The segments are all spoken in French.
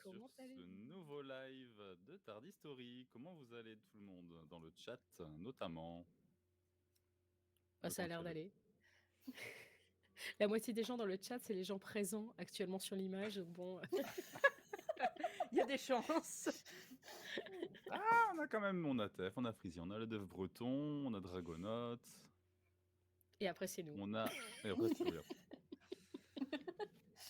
Comment sur ce allez-vous? nouveau live de Tardy Story. Comment vous allez tout le monde dans le chat notamment? Ah, Le ça a temps l'air qu'il y a le... d'aller. La moitié des gens dans le chat, c'est les gens présents actuellement sur l'image. Bon, Il y a des chances. Ah, on a quand même, on a Tef, on a Freezy, on a le Dev Breton, on a Dragonaut, et après, c'est nous. on a... Et après, c'est oui, après.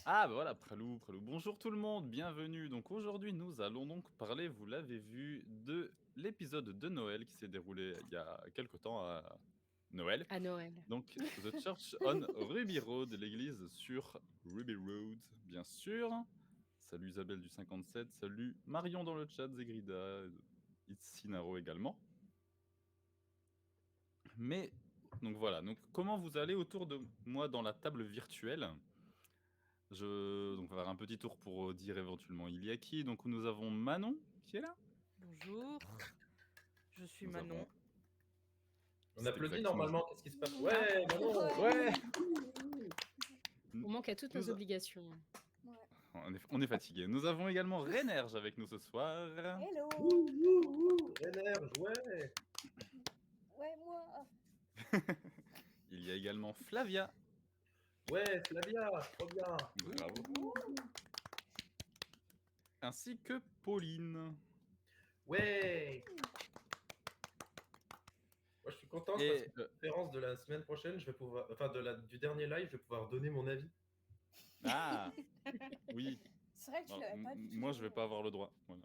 Ah, bah voilà, Pralou, Pralou. Bonjour tout le monde, bienvenue. Donc aujourd'hui, nous allons donc parler, vous l'avez vu, de l'épisode de Noël qui s'est déroulé il y a quelque temps à Noël. À Noël. Donc, The Church on Ruby Road, l'église sur Ruby Road, bien sûr. Salut Isabelle du 57, salut Marion dans le chat, Zegrida, Itsinaro également. Mais, donc voilà, donc comment vous allez autour de moi dans la table virtuelle? Donc on va faire un petit tour pour dire éventuellement il y a qui. Donc nous avons Manon qui est là. Bonjour, je suis Nous Manon. avons... On C'est applaudit exactement- normalement, qu'est-ce qui se passe? Ouais, Manon, ouais. On manque à toutes nos Nous a- obligations. On est fatigué. Nous avons également Rénerge avec nous ce soir. Hello. Énerge, ouais. Ouais, moi. Il y a également Flavia. Ouais, Flavia, trop bien. Bravo. Ainsi que Pauline. Ouais. Moi, je suis content parce Et que la conférence de la semaine prochaine, je vais pouvoir, enfin du dernier live, je vais pouvoir donner mon avis. ah oui. C'est vrai que tu Alors, l'avais pas dit. moi je vais pas avoir le droit. Voilà.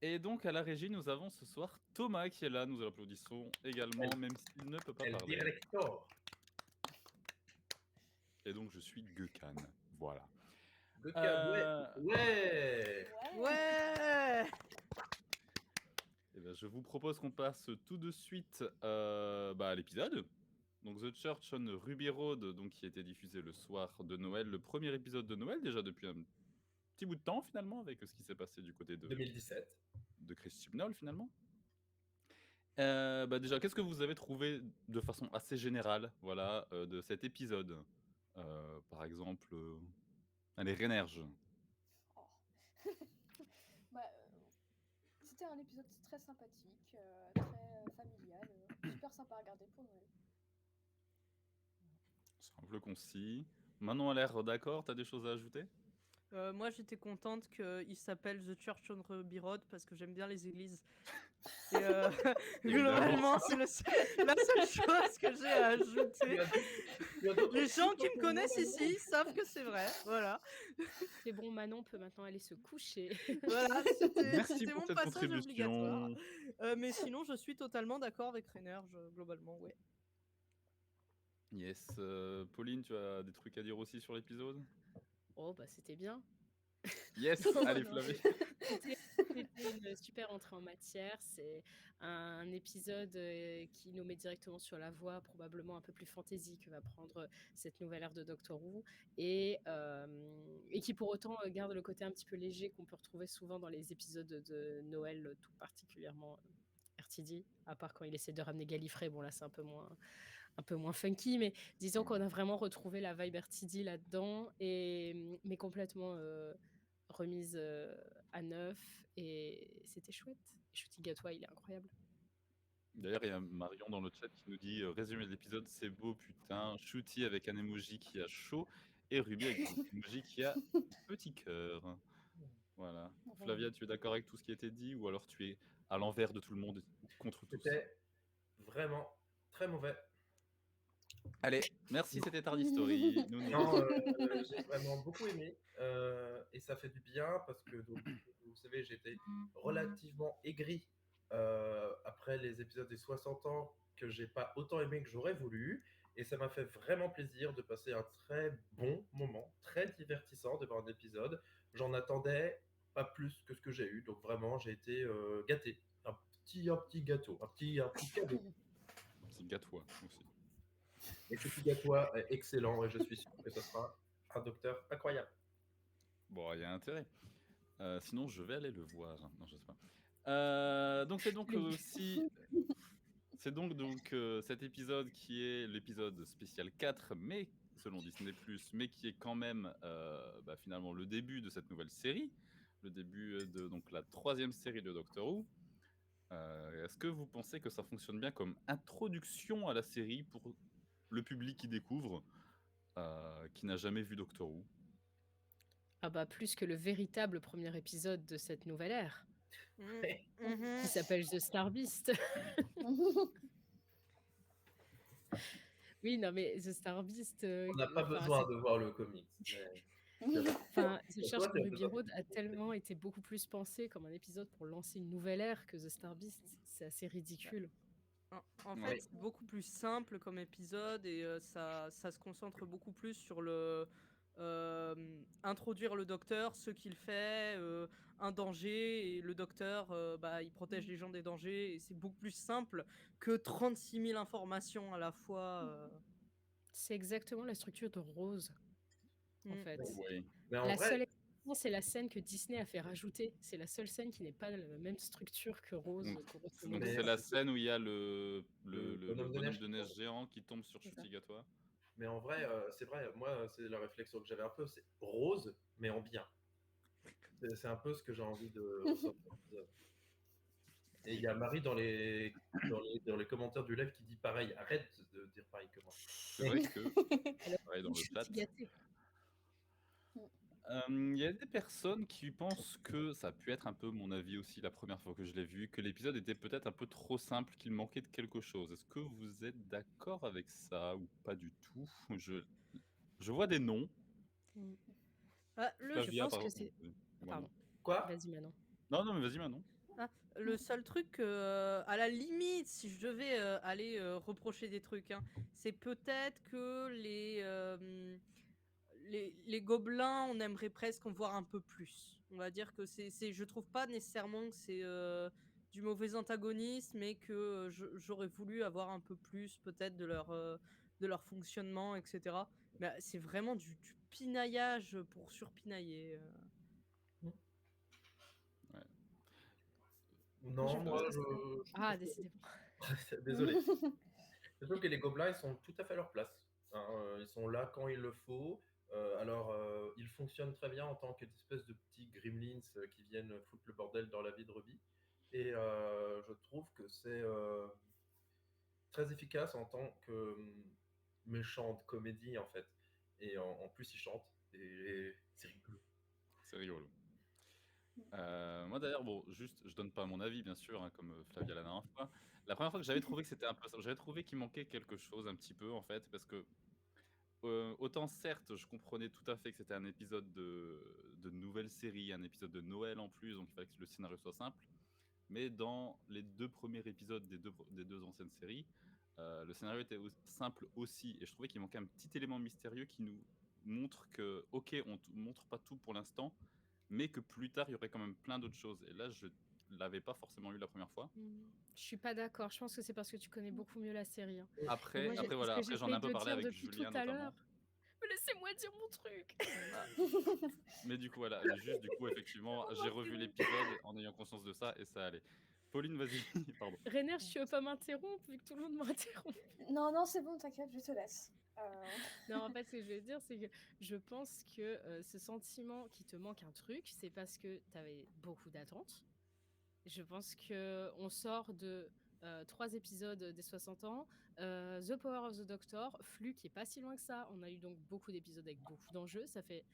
Et donc à la régie, nous avons ce soir Thomas qui est là. Nous l'applaudissons également, même s'il ne peut pas El parler. director. Et donc je suis Gökhan. Voilà. Ouais. Ouais. Eh ben, je vous propose qu'on passe tout de suite à l'épisode. Donc The Church on Ruby Road, donc, qui a été diffusé le soir de Noël, le premier épisode de Noël, déjà depuis un petit bout de temps finalement, avec ce qui s'est passé du côté de 2017. de Chris Chibnall finalement. Déjà, qu'est-ce que vous avez trouvé de façon assez générale, voilà, de cet épisode? Par exemple, allez, Rénerge. Oh. Bah, c'était un épisode très sympathique, très familial, super sympa à regarder pour Noël. Simple, concis. Manon a l'air d'accord, t'as des choses à ajouter? Moi, j'étais contente qu'il s'appelle The Church on Ruby Road parce que j'aime bien les églises. Et globalement, c'est la seule chose que j'ai à ajouter. Les gens qui me connaissent ici savent que c'est vrai. Voilà. C'est bon, Manon peut maintenant aller se coucher. Voilà, Merci c'était pour mon cette passage contribution. obligatoire. Mais sinon, je suis totalement d'accord avec Rainer, globalement, ouais. Yes. Pauline, tu as des trucs à dire aussi sur l'épisode? Oh, bah c'était bien. Yes. Allez, Non, Flavie. C'était une super entrée en matière. C'est un épisode qui nous met directement sur la voie probablement un peu plus fantasy que va prendre cette nouvelle ère de Doctor Who et qui pour autant garde le côté un petit peu léger qu'on peut retrouver souvent dans les épisodes de Noël, tout particulièrement RTD, à part quand il essaie de ramener Gallifrey. Bon là c'est un peu moins funky, mais disons qu'on a vraiment retrouvé la vibe RTD là-dedans, mais complètement remise à neuf, et c'était chouette. Et Shooty Gatois, il est incroyable. D'ailleurs, il y a Marion dans le chat qui nous dit résumé de l'épisode, c'est beau, putain. Shooty avec un emoji qui a chaud et Ruby avec un emoji qui a petit cœur. Voilà. Flavia, tu es d'accord avec tout ce qui a été dit ou alors tu es à l'envers de tout le monde, contre tous? C'était vraiment très mauvais. Allez, merci, c'était Tardy Story. Non, j'ai vraiment beaucoup aimé et ça fait du bien parce que, donc, vous savez, j'étais relativement aigri après les épisodes des 60 ans que j'ai pas autant aimé que j'aurais voulu, et ça m'a fait vraiment plaisir de passer un très bon moment, très divertissant de voir un épisode. J'en attendais pas plus que ce que j'ai eu, donc vraiment j'ai été gâté. Un petit gâteau, un petit cadeau. Un petit gâteau aussi. Et ce petit gâteau est excellent et je suis sûr que ce sera un docteur incroyable. Bon, il y a intérêt. Sinon, je vais aller le voir. Non, je sais pas. Donc, c'est donc aussi... C'est donc cet épisode qui est l'épisode spécial 4, mais selon Disney+, mais qui est quand même finalement le début de cette nouvelle série, le début de donc, la 3e série de Doctor Who. Est-ce que vous pensez que ça fonctionne bien comme introduction à la série pour le public qui découvre, qui n'a jamais vu Doctor Who? Ah bah plus que le véritable premier épisode de cette nouvelle ère, Mhm. qui s'appelle The Star Beast. Oui, non mais The Star Beast, On n'a pas besoin de voir le comics. The Search Toi, for t'as Ruby besoin- Road a tellement été beaucoup plus pensé comme un épisode pour lancer une nouvelle ère que The Star Beast. C'est assez ridicule. En fait, Ouais. c'est beaucoup plus simple comme épisode et ça se concentre beaucoup plus sur introduire le docteur, ce qu'il fait, un danger, et le docteur, il protège les gens des dangers, et c'est beaucoup plus simple que 36 000 informations à la fois. C'est exactement la structure de Rose, en Mm. fait. Oui. Mais en La vrai, seule exception, c'est la scène que Disney a fait rajouter. C'est la seule scène qui n'est pas la même structure que Rose. Donc, qu'on retrouve donc dans Mais- c'est la Star scène où il y a le bonhomme de bonhomme neige de qui neige tombe. géant qui tombe sur C'est ça. Chutigatoa. mais en vrai, c'est vrai, moi, c'est la réflexion que j'avais un peu, c'est rose, mais en bien. C'est un peu ce que j'ai envie de ressortir. Et il y a Marie dans les commentaires du live qui dit pareil. Arrête de dire pareil que moi. C'est vrai que, Alors, pareil dans le chat, Chutigate. il y a des personnes qui pensent que, ça a pu être un peu mon avis aussi la première fois que je l'ai vu, que l'épisode était peut-être un peu trop simple, qu'il manquait de quelque chose. Est-ce que vous êtes d'accord avec ça ou pas du tout? Je vois des noms. Le, Je Flavia, pense que pardon. c'est. Dis-moi non. Pardon, Quoi? vas-y Manon. Non, mais vas-y Manon. le seul truc, à la limite, si je devais aller reprocher des trucs, hein, c'est peut-être que les gobelins, on aimerait presque en voir un peu plus. On va dire que je trouve pas nécessairement que c'est du mauvais antagonisme, mais que j'aurais voulu avoir un peu plus peut-être de leur fonctionnement, etc. Mais c'est vraiment du pinaillage pour surpinailler. Non, moi, Ah, décidément. désolé. Je trouve que les gobelins, ils sont tout à fait à leur place. Hein, ils sont là quand il le faut. Ils fonctionnent très bien en tant qu'espèce de petits gremlins qui viennent foutre le bordel dans la vie de Ruby. Et je trouve que c'est très efficace en tant que méchante comédie, en fait. Et en plus, ils chantent. Et c'est rigolo. C'est rigolo. Moi d'ailleurs, bon, juste, je donne pas mon avis bien sûr, hein, comme Flavia la dernière fois. La première fois que j'avais trouvé que c'était un peu ça, j'avais trouvé qu'il manquait quelque chose un petit peu en fait, parce que autant certes, je comprenais tout à fait que c'était un épisode de nouvelle série, un épisode de Noël en plus, donc il fallait que le scénario soit simple. Mais dans les 2 premiers épisodes des deux anciennes séries, le scénario était simple aussi, et je trouvais qu'il manquait un petit élément mystérieux qui nous montre que, ok, on montre pas tout pour l'instant, mais que plus tard il y aurait quand même plein d'autres choses. Et là, je l'avais pas forcément eu la première fois. Je suis pas d'accord. Je pense que c'est parce que tu connais beaucoup mieux la série. Hein. Après, Moi, après ce voilà, que après j'en ai j'essaye un peu de parlé dire avec depuis Julien tout à notamment. l'heure. Mais laissez-moi dire mon truc. Mais du coup voilà, juste du coup effectivement, j'ai revu l'épisode en ayant conscience de ça et ça allait. Pauline, vas-y, pardon. Rainer, tu veux pas m'interrompre vu que tout le monde m'interrompt? Non, c'est bon, t'inquiète, je te laisse. Non, en fait, ce que je veux dire, c'est que je pense que ce sentiment qu'il te manque un truc, c'est parce que tu avais beaucoup d'attentes. Je pense que on sort de 3 épisodes des 60 ans, The Power of the Doctor, flux qui est pas si loin que ça. On a eu donc beaucoup d'épisodes avec beaucoup d'enjeux. Ça fait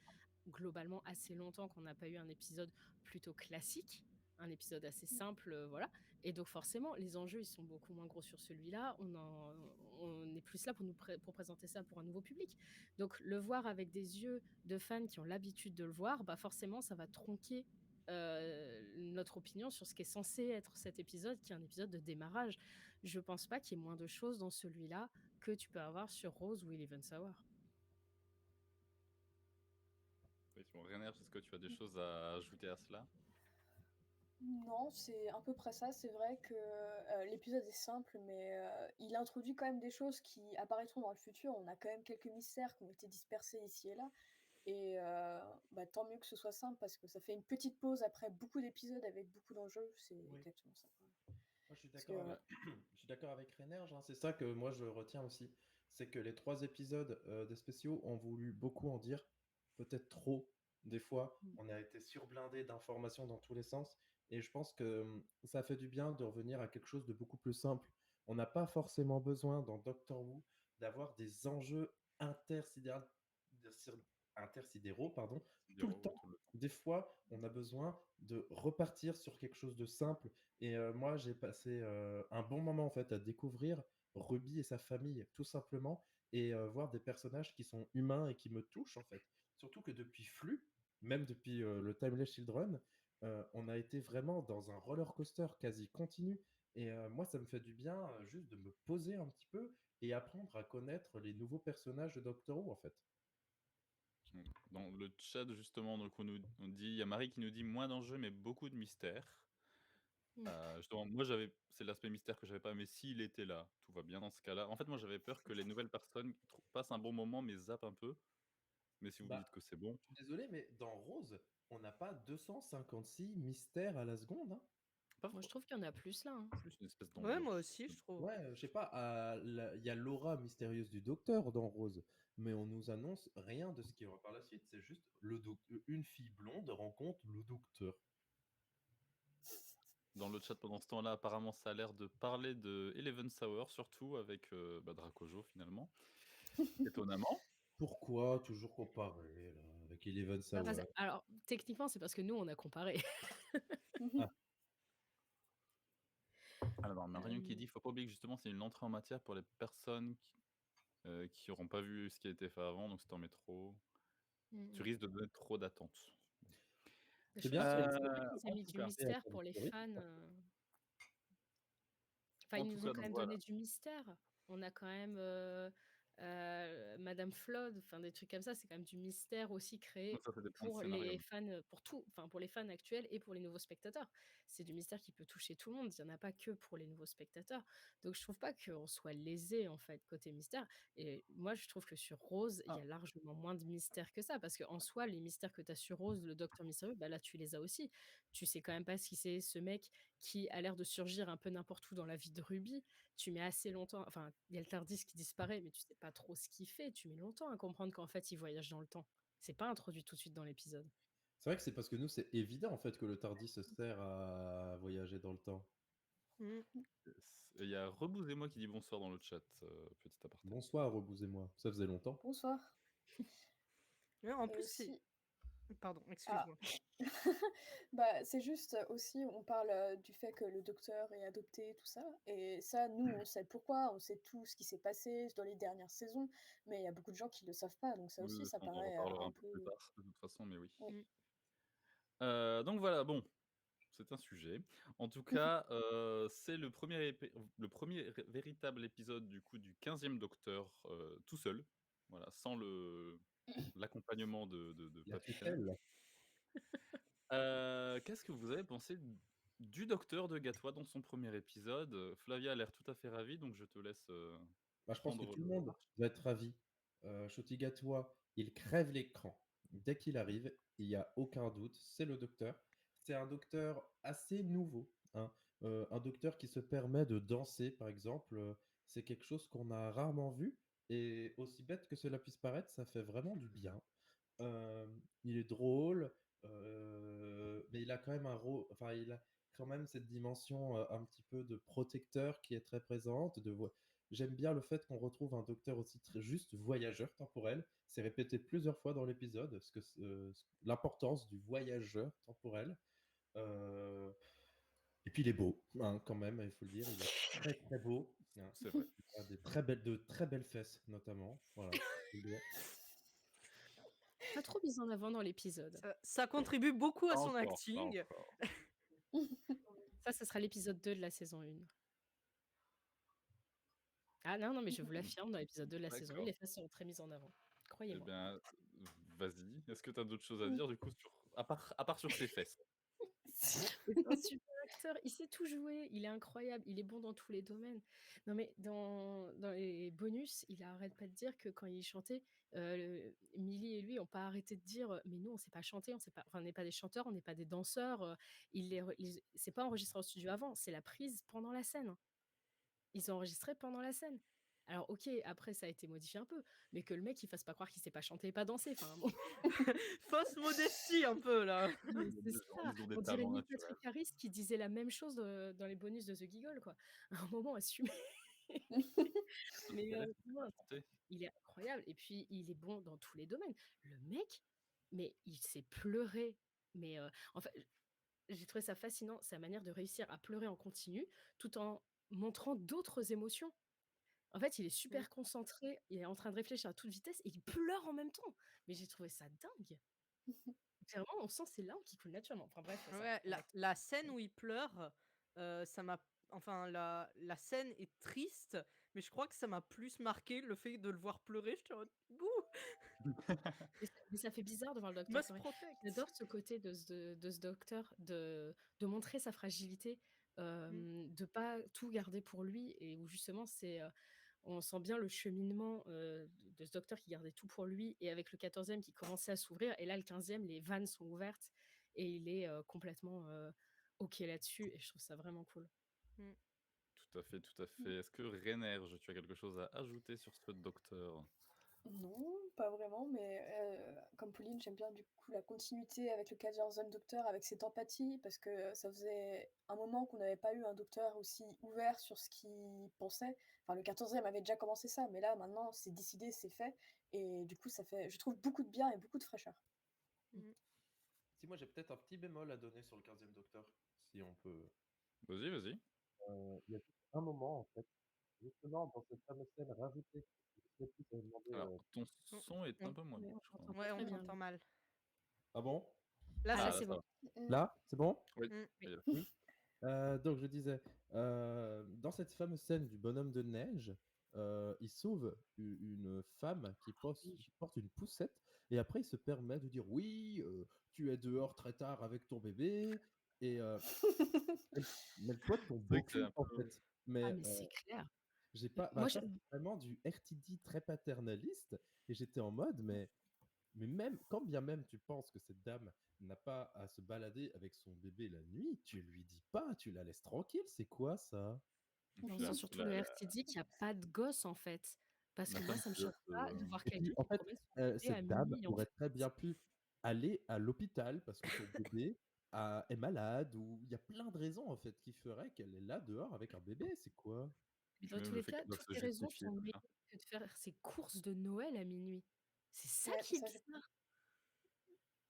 globalement assez longtemps qu'on n'a pas eu un épisode plutôt classique, un épisode assez simple, voilà. Et donc forcément, les enjeux, ils sont beaucoup moins gros sur celui-là. On est plus là pour présenter ça pour un nouveau public. Donc le voir avec des yeux de fans qui ont l'habitude de le voir, bah forcément, ça va tronquer notre opinion sur ce qui est censé être cet épisode, qui est un épisode de démarrage. Je pense pas qu'il y ait moins de choses dans celui-là que tu peux avoir sur Rose ou Eleven Hour. Rainer, est-ce que tu as des choses à ajouter à cela? Non, c'est à peu près ça. C'est vrai que l'épisode est simple, mais il introduit quand même des choses qui apparaîtront dans le futur. On a quand même quelques mystères qui ont été dispersés ici et là. Et tant mieux que ce soit simple, parce que ça fait une petite pause après beaucoup d'épisodes avec beaucoup d'enjeux. C'est exactement ça. Moi, je suis d'accord avec Rainer, hein. C'est ça que moi je retiens aussi. c'est que les 3 épisodes des spéciaux ont voulu beaucoup en dire, peut-être trop. Des fois, Mm. on a été surblindé d'informations dans tous les sens. Et je pense que ça fait du bien de revenir à quelque chose de beaucoup plus simple. On n'a pas forcément besoin dans Doctor Who d'avoir des enjeux intersidéraux, intersidéraux, pardon, tout le Zéro, temps. tout le temps. Des fois, on a besoin de repartir sur quelque chose de simple. Et moi, j'ai passé un bon moment en fait à découvrir Ruby et sa famille, tout simplement, et voir des personnages qui sont humains et qui me touchent en fait. Surtout que depuis Flux, même depuis le Timeless Children, on a été vraiment dans un roller coaster quasi continu. Et moi, ça me fait du bien juste de me poser un petit peu et apprendre à connaître les nouveaux personnages de Doctor Who en fait. Dans le chat, justement, donc on dit, il y a Marie qui nous dit moins d'enjeux, mais beaucoup de mystères. Justement, moi, c'est l'aspect mystère que j'avais pas, mais s'il était là, tout va bien dans ce cas-là. En fait, moi, j'avais peur que les nouvelles personnes passent un bon moment, mais zappent un peu. Mais si vous me Bah, dites que c'est bon, je suis désolé, mais dans Rose, on n'a pas 256 mystères à la seconde, hein. pas Moi, je trouve qu'il y en a plus là. Hein. plus une espèce Ouais, d'ambiance. moi aussi, je trouve. Ouais, je sais pas, il y a l'aura mystérieuse du docteur dans Rose, mais on nous annonce rien de ce qui aura par la suite. C'est juste une fille blonde rencontre le docteur. Dans le chat pendant ce temps-là, apparemment, ça a l'air de parler de Eleven Hour, surtout avec Dracojo finalement. Étonnamment. Pourquoi toujours comparer là, avec Eleven Bah, Sauer? alors, techniquement, c'est parce que nous, on a comparé. Ah, Alors, Marion qui Euh, dit, il faut pas oublier que justement, c'est une entrée en matière pour les personnes qui n'auront pas vu ce qui a été fait avant, donc si t'en mets trop, tu risques de donner trop d'attentes. Je c'est trouve bien que ce c'est que bien qu'ils aient En mis tout du cas, mystère Toy pour les Story. fans. Enfin, en ils tout nous ont cas, quand donc même voilà. donné du mystère. On a quand même Madame Flood, enfin des trucs comme ça. C'est quand même du mystère aussi Donc créé ça, c'est des points de pour scénario. les fans, pour tout, enfin pour les fans actuels et pour les nouveaux spectateurs. C'est du mystère qui peut toucher tout le monde. Il n'y en a pas que pour les nouveaux spectateurs. Donc je trouve pas qu'on soit lésé en fait côté mystère. Et moi, je trouve que sur Rose, il y Ah, a largement moins de mystère que ça. Parce qu'en soi, les mystères que tu as sur Rose, le Docteur Mystérieux, bah là, tu les as aussi. Tu sais quand même pas ce qui c'est ce mec qui a l'air de surgir un peu n'importe où dans la vie de Ruby. Tu mets assez longtemps, enfin, il y a le Tardis qui disparaît, mais tu sais pas trop ce qu'il fait. Tu mets longtemps à comprendre qu'en fait, il voyage dans le temps. C'est pas introduit tout de suite dans l'épisode. C'est vrai que c'est parce que nous, c'est évident en fait que le Tardis se sert à voyager dans le temps. Mm. il y a Rebouz et moi qui dit bonsoir dans le chat, petit aparté. Bonsoir, Rebouz et moi. Ça faisait longtemps. Bonsoir. Ouais, en Et plus, c'est. aussi, Pardon, ah, excuse-moi. bah, c'est juste aussi, on parle du fait que le docteur est adopté, tout ça. Et ça, nous, on sait pourquoi, on sait tout ce qui s'est passé dans les dernières saisons. Mais il y a beaucoup de gens qui le savent pas, donc ça Oui, aussi, oui, ça on en paraît reparlera un un peu plus peu. tard, de toute façon, mais oui. Oui. Donc voilà, bon, c'est un sujet. En tout cas, c'est le premier véritable épisode du coup du 15e Docteur tout seul, voilà, sans l'accompagnement de La Papy Tennant. tutelle. Qu'est-ce que vous avez pensé du Docteur de Gatois dans son premier épisode? Flavia a l'air tout à fait ravie, donc je te laisse Bah, je pense que prendre tout le le monde marche. va être ravi. Chotigatois, il crève l'écran. Dès qu'il arrive, il n'y a aucun doute, c'est le docteur. C'est un docteur assez nouveau, hein. Un docteur qui se permet de danser, par exemple, c'est quelque chose qu'on a rarement vu. Et aussi bête que cela puisse paraître, ça fait vraiment du bien. Euh, il est drôle, mais il a quand même un rôle, enfin, il a quand même cette dimension un petit peu de protecteur qui est très présente. J'aime bien le fait qu'on retrouve un docteur aussi très juste voyageur temporel. C'est répété plusieurs fois dans l'épisode, l'importance du voyageur temporel. Euh, Et puis il est beau, hein, quand même, il faut le dire, il est très très beau, hein. C'est vrai. Il a de très belles fesses, notamment. Voilà, faut le dire. Pas trop mis en avant dans l'épisode. Ça contribue beaucoup à Pas son encore, pas acting. encore. Ça sera l'épisode 2 de la saison 1. Ah non, non, mais je vous l'affirme, dans l'épisode 2 de la saison 1, D'accord. les fesses seront très mises en avant. Eh Croyez-moi. bien, vas-y. Est-ce que tu as d'autres choses à dire du coup à part sur ses fesses? C'est un super acteur, il sait tout jouer, il est incroyable, il est bon dans tous les domaines. Non mais dans les bonus, il arrête pas de dire que quand il chantait, Millie et lui ont pas arrêté de dire mais nous on sait pas chanter, on sait pas, enfin on n'est pas des chanteurs, on n'est pas des danseurs. C'est pas enregistré en studio avant, c'est la prise pendant la scène. Ils ont enregistré pendant la scène. Alors OK, après ça a été modifié un peu, mais que le mec il fasse pas croire qu'il sait pas chanter et pas danser, enfin bon. Fausse modestie un peu là. Mais Il y a c'est des gens, ça, ils ont des on dirait talents Neil naturels. Patrick Harris qui disait la même chose, dans les bonus de The Giggle quoi. À un moment, assumez. Ça te Mais plairait non, de chanter? il est incroyable et puis il est bon dans tous les domaines. Le mec, mais il sait pleurer, mais en fait, j'ai trouvé ça fascinant, sa manière de réussir à pleurer en continu, tout en montrant d'autres émotions. En fait, il est Mmh. super concentré, il est en train de réfléchir à toute vitesse et il pleure en même temps. Mais j'ai trouvé ça dingue. Clairement, on sent ses larmes qui coulent naturellement. Enfin bref, ça, Ouais, on la va la scène où il pleure, ça m'a enfin la scène est triste, mais je crois que ça m'a plus marqué le fait de le voir pleurer, j'étais en mode: «Bouh, mais ça fait bizarre de voir le docteur must pleurer. protect». J'adore ce côté de ce docteur, de montrer sa fragilité, Mmh, de pas tout garder pour lui et où justement on sent bien le cheminement, de ce docteur qui gardait tout pour lui et avec le 14e qui commençait à s'ouvrir et là le 15e, les vannes sont ouvertes et il est, complètement, OK là-dessus et je trouve ça vraiment cool. mmh. Tout à fait, tout à fait. Est-ce que Rénerge, tu as quelque chose à ajouter sur ce docteur? Non, pas vraiment, mais comme Pauline, j'aime bien du coup la continuité avec le 14e Docteur, avec cette empathie, parce que ça faisait un moment qu'on n'avait pas eu un docteur aussi ouvert sur ce qu'il pensait. Enfin, le 14e avait déjà commencé ça, mais là, maintenant, c'est décidé, c'est fait, et du coup, ça fait, je trouve, beaucoup de bien et beaucoup de fraîcheur. Mmh. Si moi j'ai peut-être un petit bémol à donner sur le 15e Docteur, si on peut. Vas-y, vas-y. Il y a juste un moment, en fait, justement, dans cette fameuse scène rajoutée, je sais plus, j'avais demandé. Alors, ton On son est un on peu moins Ouais, bien, on je crois. t'entend pas ouais, on très bien, t'entend Louis. mal. Ah bon? Là, Ah c'est là, Ah, là, c'est ça bon. va. Là, c'est bon? Oui, mmh, ça Oui. y est. Oui. Donc je disais, dans cette fameuse scène du bonhomme de neige, il sauve une femme Oui. qui porte une poussette et après il se permet de dire: «Oui, tu es dehors très tard avec ton bébé» et mais le pote tombe C'est vrai beau que c'est cul, un en peu fait. Ah Mais mais c'est clair. j'ai pas bah, Moi ça, je c'est vraiment du RTD très paternaliste et j'étais en mode: mais même quand bien même tu penses que cette dame n'a pas à se balader avec son bébé la nuit, tu lui dis pas, tu la laisses tranquille, c'est quoi ça?» et Mais on puis sent surtout le RTD qu'il y a pas de gosse, en fait. Parce la que moi, femme ça me pilote, choque pas de voir Et puis, quelqu'un en qui fait, promène son bébé à cette dame minuit, en aurait fait. très bien pu aller à l'hôpital parce que son bébé est malade ou il y a plein de raisons, en fait, qui feraient qu'elle est là, dehors, avec un bébé, c'est quoi? Mais puis dans même tous le les fait cas, qu'elle doive toutes se les raisons justifier, sont tout meilleures ça. que de faire ses courses de Noël à minuit. C'est ça Ouais, qui est ça, j'ai. bizarre.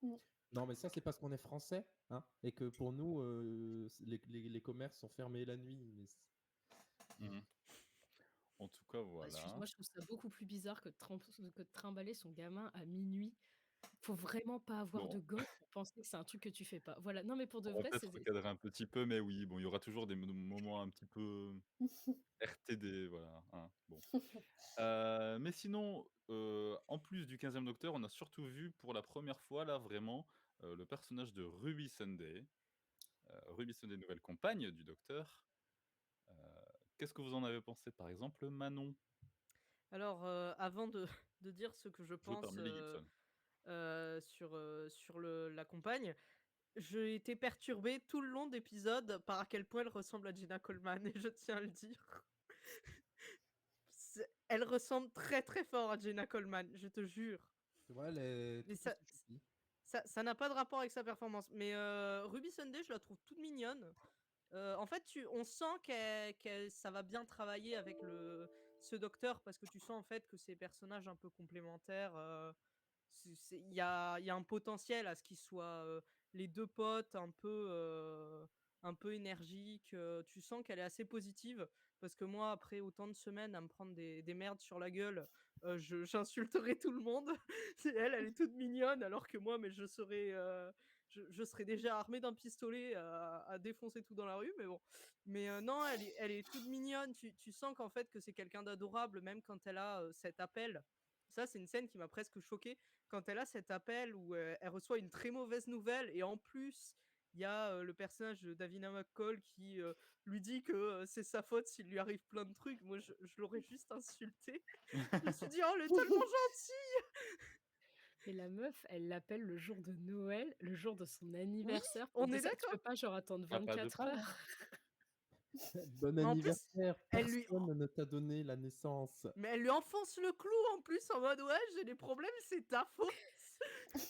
Mm. Non, mais ça, c'est parce qu'on est français, hein, et que pour nous, les commerces sont fermés la nuit, mais Mmh. En tout cas, Bah, voilà. excuse-moi, je trouve ça beaucoup plus bizarre que de trimballer son gamin à minuit. Faut vraiment pas avoir de Bon, gosse pour penser que c'est un truc que tu fais pas. Voilà, non mais pour de on va vrai, peut-être recadrer un petit peu, mais oui, bon, il y aura toujours des moments un petit peu RTD, voilà, hein, bon. Mais sinon, en plus du 15e Docteur, on a surtout vu pour la première fois, là, vraiment, le personnage de Ruby Sunday. Ruby Sunday, nouvelle compagne du Docteur. Heu, Qu'est-ce que vous en avez pensé, par exemple, Manon? alors, avant de de dire ce que je Jouée par pense, Melly Gibson. sur la compagne, j'ai été perturbée tout le long d'épisode par à quel point elle ressemble à Gina Coleman et je tiens à le dire. Elle ressemble très, très fort à Jenna Coleman, je te jure. ouais, elle est Mais tout aussi choupi. ça n'a pas de rapport avec sa performance. Mais Ruby Sunday, je la trouve toute mignonne. En fait, on sent qu'elle ça va bien travailler avec ce docteur parce que tu sens en fait que ces personnages un peu complémentaires, il y a un potentiel à ce qu'ils soient, les 2 potes un peu énergiques, tu sens qu'elle est assez positive parce que moi, après autant de semaines à me prendre des merdes sur la gueule, j'insulterais tout le monde. C'est elle est toute mignonne alors que moi, mais je serais déjà armé d'un pistolet à défoncer tout dans la rue, mais bon. Mais non, elle est toute mignonne, tu sens qu'en fait que c'est quelqu'un d'adorable même quand elle a, cet appel. Ça, c'est une scène qui m'a presque choquée quand elle a cet appel où, elle reçoit une très mauvaise nouvelle et en plus, il y a, le personnage de Davina McCall qui, lui dit que, c'est sa faute s'il lui arrive plein de trucs. Moi, je l'aurais juste insulté. Je me suis dit: «Oh, elle est tellement gentille!» Mais la meuf, elle l'appelle le jour de Noël, le jour de son Oui, anniversaire. on est Déjà, tu peux d'accord. pas genre attendre Ça a pas de 24 pas, hein. heures. Bon En plus, anniversaire, elle lui- personne ne t'a donné la naissance. Mais elle lui enfonce le clou en plus en mode ouais, j'ai des problèmes, c'est ta faute. C'est-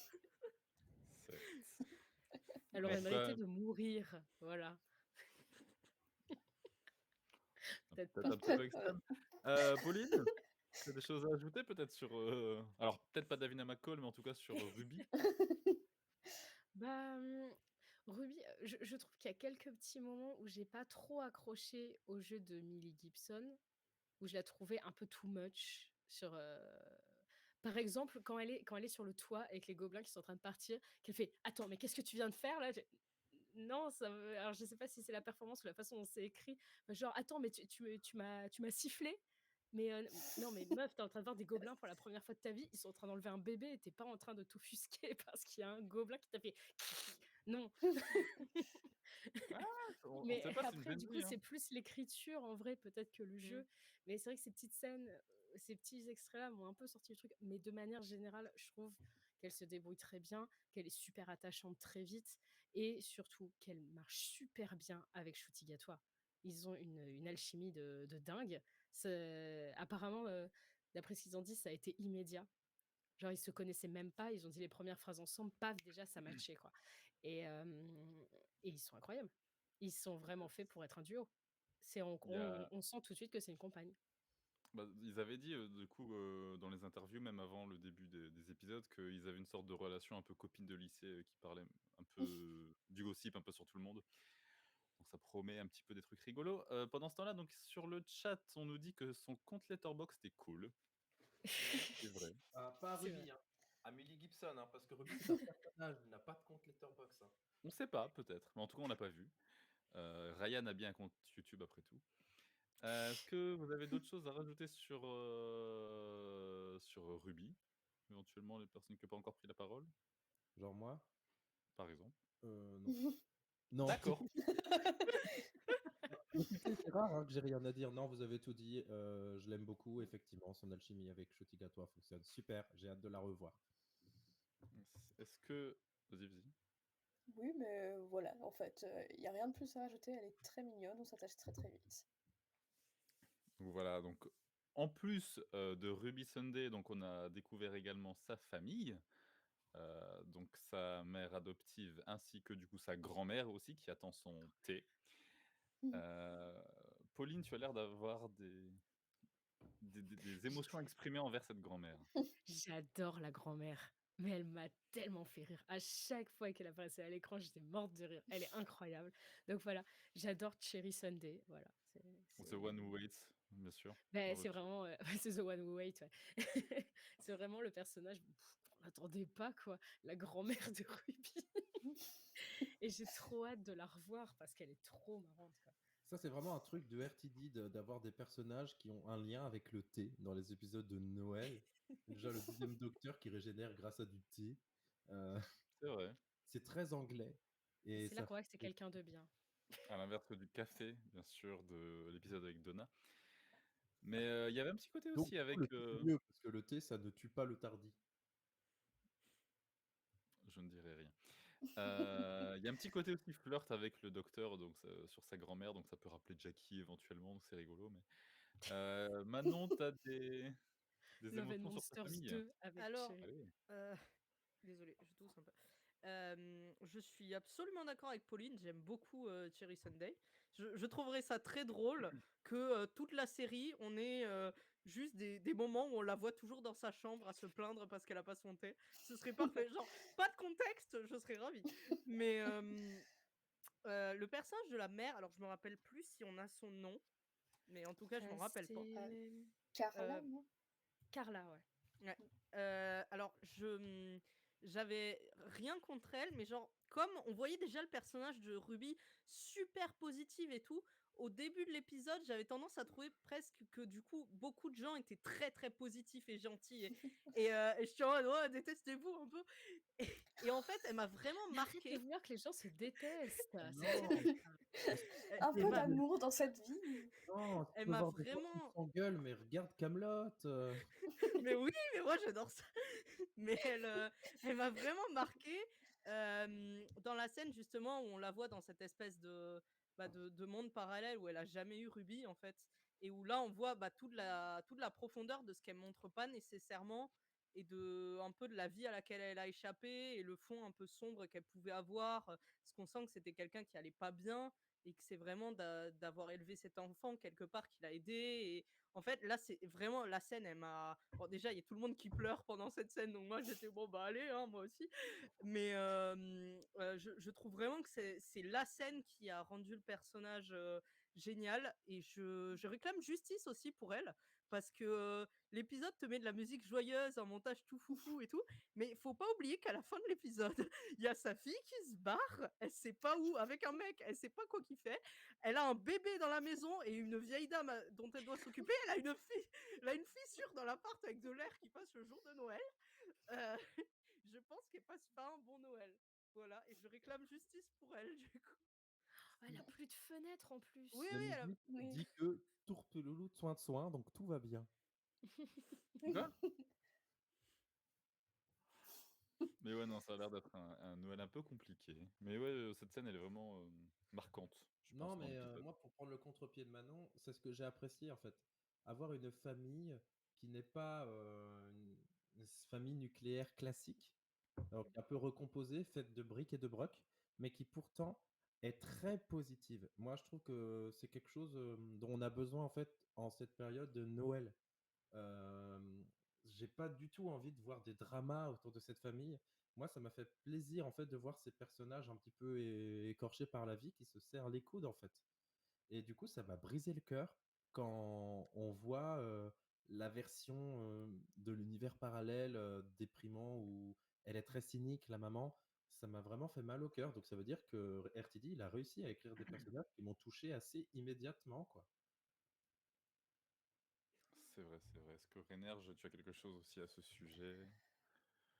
Elle Mais aurait mérité quoi, de mourir, voilà. Peut-être peut-être pas. un petit peu extrême. Pauline, tu as des choses à ajouter peut-être sur... Alors, peut-être pas Davina McCall, mais en tout cas sur Ruby. Bah, Ruby, je trouve qu'il y a quelques petits moments où j'ai pas trop accroché au jeu de Millie Gibson, où je la trouvais un peu too much sur... Par exemple, quand elle est sur le toit avec les gobelins qui sont en train de partir, qu'elle fait Attends, mais qu'est-ce que tu viens de faire là Non, alors je sais pas si c'est la performance ou la façon dont c'est écrit. Genre, attends, mais tu m'as sifflé. Mais non, mais meuf, t'es en train de voir des gobelins pour la première fois de ta vie. Ils sont en train d'enlever un bébé et t'es pas en train de t'offusquer parce qu'il y a un gobelin qui t'a fait non. Ah, on Mais sait pas, c'est une après, du coup, Gen Z, hein. c'est plus l'écriture en vrai, peut-être que le jeu. Mais c'est vrai que ces petites scènes, ces petits extraits-là m'ont un peu sorti du truc. Mais de manière générale, je trouve qu'elle se débrouille très bien, qu'elle est super attachante très vite et surtout qu'elle marche super bien avec Shooty Gatois. Ils ont une alchimie de dingue. Apparemment, d'après ce qu'ils ont dit, ça a été immédiat. Genre, ils se connaissaient même pas, ils ont dit les premières phrases ensemble, paf, déjà, ça matchait, quoi. Et ils sont incroyables. Ils sont vraiment faits pour être un duo. Il y a... On sent tout de suite que c'est une compagne. Bah, ils avaient dit, du coup, dans les interviews, même avant le début des épisodes, qu'ils avaient une sorte de relation un peu copine de lycée qui parlait un peu du gossip, un peu sur tout le monde. Donc ça promet un petit peu des trucs rigolos. Pendant ce temps-là, donc sur le chat, on nous dit que son compte Letterboxd était cool. C'est vrai. Ah, pas C'est vrai. Ruby, hein. Amélie Gibson, hein, parce que Ruby, c'est un personnage, il n'a pas de compte Letterboxd. Hein. On sait pas, peut-être. Mais en tout cas, on l'a pas vu. Ryan a bien un compte YouTube après tout. Est-ce que vous avez d'autres choses à rajouter sur Ruby? Éventuellement, les personnes qui n'ont pas encore pris la parole, Genre moi par exemple. Non. Non. D'accord. Mais tu sais, c'est rare hein, que j'ai rien à dire. Non, vous avez tout dit. Je l'aime beaucoup. Effectivement, son alchimie avec Shooty Gatois fonctionne super. J'ai hâte de la revoir. Est-ce que... Vas-y, vas-y. Oui, mais voilà, en fait, il n'y a rien de plus à rajouter. Elle est très mignonne, on s'attache très très vite. Donc voilà, donc en plus de Ruby Sunday, donc on a découvert également sa famille, donc sa mère adoptive ainsi que du coup sa grand-mère aussi qui attend son thé. Euh, Pauline, tu as l'air d'avoir des émotions exprimées envers cette grand-mère. J'adore la grand-mère. Mais elle m'a tellement fait rire. À chaque fois qu'elle apparaissait à l'écran, j'étais morte de rire. Elle est incroyable. Donc voilà, j'adore Cherry Sunday. Voilà. The One Who Waits, bien sûr. Ben, dans le c'est chat. vraiment c'est The One Who Wait. Ouais. C'est vraiment le personnage qu'on n'attendait pas, quoi. La grand-mère de Ruby. Et j'ai trop hâte de la revoir parce qu'elle est trop marrante, quoi. Ça, c'est vraiment un truc de RTD d'avoir des personnages qui ont un lien avec le thé dans les épisodes de Noël. Déjà, le deuxième docteur qui régénère grâce à du thé. Euh, C'est vrai. c'est très anglais. Et C'est là ça qu'on voit que c'est fait- quelqu'un de bien. À l'inverse du café, bien sûr, de l'épisode avec Donna. Mais il y avait un petit côté Donc, aussi du coup, avec... le thé, c'est mieux, parce que le thé, ça ne tue pas le tardi. Je ne dirai rien. Il y a un petit côté aussi flirt avec le docteur donc, sur sa grand-mère, donc ça peut rappeler Jackie éventuellement, donc c'est rigolo. Mais... Manon, tu as des Love and émotions sur ta Monsters famille? 2 avec Alors, Cherry. Allez. désolé, je tousse un peu. Je suis absolument d'accord avec Pauline, j'aime beaucoup Cherry Sunday. Je trouverais ça très drôle que toute la série, on ait juste des moments où on la voit toujours dans sa chambre à se plaindre parce qu'elle a pas son thé. Ce serait parfait. Genre, pas de contexte, je serais ravie. Mais le personnage de la mère, alors je me rappelle plus si on a son nom, mais en tout cas, je m'en rappelle pas. Carla, Euh, non Carla, ouais. Ouais. Alors, j'avais rien contre elle, mais genre, comme on voyait déjà le personnage de Ruby super positive et tout, au début de l'épisode, j'avais tendance à trouver presque que du coup, beaucoup de gens étaient très très positifs et gentils. Et je suis en mode, ouais, détestez-vous un peu. Et en fait, elle m'a vraiment Mais arrête de marqué. vouloir que les gens se détestent. C'est Non. terrible. Un Elle peu m'a d'amour dans cette vie. Non, tu elle peux m'a voir des gens qui vraiment. s'engueulent, mais regarde Camelot. Mais oui, mais moi j'adore ça. Mais elle m'a vraiment marqué dans la scène justement où on la voit dans cette espèce de mondes parallèles où elle a jamais eu Ruby en fait, et où là on voit toute la profondeur de ce qu'elle montre pas nécessairement, et de un peu de la vie à laquelle elle a échappé, et le fond un peu sombre qu'elle pouvait avoir, parce qu'on sent que c'était quelqu'un qui allait pas bien, et que c'est vraiment d'avoir élevé cet enfant quelque part qui l'a aidé. Et en fait là c'est vraiment la scène, elle m'a, bon déjà il y a tout le monde qui pleure pendant cette scène, donc moi j'étais bon bah allez hein, moi aussi. Mais je trouve vraiment que c'est la scène qui a rendu le personnage génial, et je réclame justice aussi pour elle, parce que l'épisode te met de la musique joyeuse, un montage tout foufou et tout, mais faut pas oublier qu'à la fin de l'épisode, il y a sa fille qui se barre, elle sait pas où, avec un mec, elle sait pas quoi qu'il fait, elle a un bébé dans la maison et une vieille dame dont elle doit s'occuper, elle a une fissure dans l'appart avec de l'air qui passe le jour de Noël. Euh, je pense qu'elle passe pas un bon Noël. Voilà, et je réclame justice pour elle, du coup. Elle a plus de fenêtres en plus. Oui, La oui, musique Oui. dit que tourte le loup de soin, donc tout va bien. Quoi? Mais ouais, non, ça a l'air d'être un Noël un peu compliqué. Mais ouais, cette scène, elle est vraiment marquante, je pense, Non, dans mais l'épisode. moi, pour prendre le contre-pied de Manon, c'est ce que j'ai apprécié en fait. Avoir une famille qui n'est pas une famille nucléaire classique, donc un peu recomposée, faite de briques et de brocs, mais qui pourtant est très positive. Moi, je trouve que c'est quelque chose dont on a besoin en fait en cette période de Noël. Euh, j'ai pas du tout envie de voir des dramas autour de cette famille. Moi, ça m'a fait plaisir en fait de voir ces personnages un petit peu écorchés par la vie qui se serrent les coudes en fait. Et du coup, ça m'a brisé le cœur quand on voit la version de l'univers parallèle déprimant où elle est très cynique, la maman. Ça m'a vraiment fait mal au cœur. Donc ça veut dire que RTD, il a réussi à écrire des personnages qui m'ont touché assez immédiatement, quoi. C'est vrai, c'est vrai. Est-ce que Rénerge, tu as quelque chose aussi à ce sujet?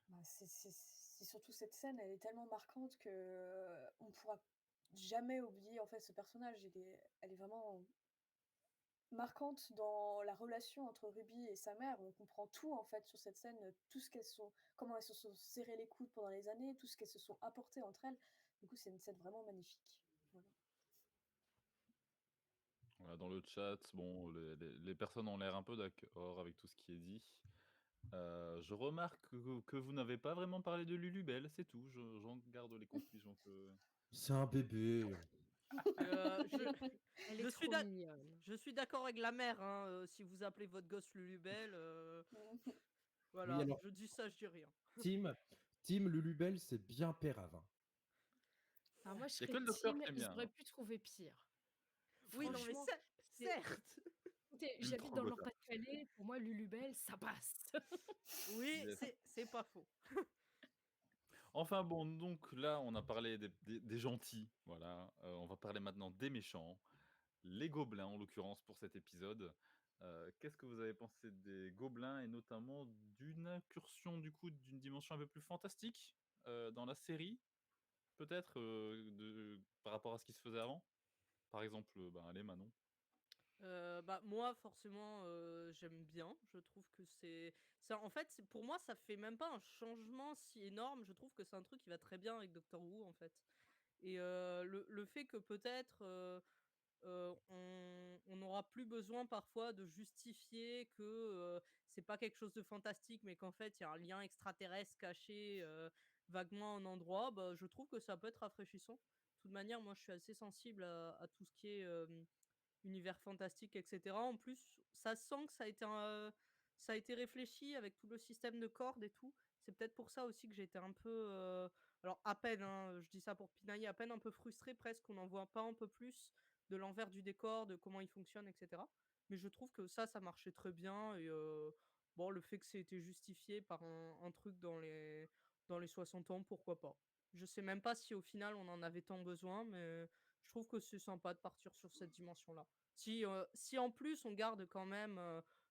Bah, c'est surtout cette scène, elle est tellement marquante que on pourra jamais oublier en fait ce personnage. Elle est vraiment marquante dans la relation entre Ruby et sa mère. On comprend tout en fait sur cette scène, tout ce qu'elles sont, comment elles se sont serrées les coudes pendant les années, tout ce qu'elles se sont apportées entre elles. Du coup, c'est une scène vraiment magnifique. Voilà. Voilà, dans le chat, bon, les personnes ont l'air un peu d'accord avec tout ce qui est dit. Je remarque que vous n'avez pas vraiment parlé de Lulubelle, c'est tout. J'en garde les conclusions que. C'est un bébé. Euh, je, Elle je est suis trop mignonne. je suis d'accord avec la mère, hein, si vous appelez votre gosse Lulubelle, Oui, voilà, alors, je dis ça, je dis rien. Team, Team Lulubelle, c'est bien Péravin. Alors moi, je Il y a serais que le docteur team, qui aime ils bien. auraient pu trouver pire. Oui, non, mais Franchement, c'est- certes. écoutez, Ultra j'habite dans le Gotha. Nord-Pas-de-Calais, pour moi, Lulubelle, ça passe. Oui, Yes. c'est pas faux. Enfin bon, donc là, on a parlé des gentils, voilà. On va parler maintenant des méchants, les gobelins en l'occurrence pour cet épisode. Qu'est-ce que vous avez pensé des gobelins et notamment d'une incursion du coup d'une dimension un peu plus fantastique dans la série, peut-être par rapport à ce qui se faisait avant? Par exemple, ben, allez Manon. Bah, moi, forcément, j'aime bien. Je trouve que ça, en fait, pour moi, ça fait même pas un changement si énorme. Je trouve que c'est un truc qui va très bien avec Doctor Who, en fait. Et le fait que peut-être on n'aura plus besoin parfois de justifier que c'est pas quelque chose de fantastique, mais qu'en fait il y a un lien extraterrestre caché vaguement en endroit, bah, je trouve que ça peut être rafraîchissant. De toute manière, moi je suis assez sensible à tout ce qui est univers fantastique, etc. En plus, ça sent que ça a été réfléchi avec tout le système de cordes et tout. C'est peut-être pour ça aussi que j'ai été un peu. Alors, à peine, hein, je dis ça pour pinailler, à peine un peu frustré presque qu'on n'en voit pas un peu plus de l'envers du décor, de comment il fonctionne, etc. Mais je trouve que ça marchait très bien. Et bon, le fait que ça ait été justifié par un truc dans les 60 ans, pourquoi pas. Je sais même pas si au final on en avait tant besoin, mais je trouve que c'est sympa de partir sur cette dimension-là. Si en plus on garde quand même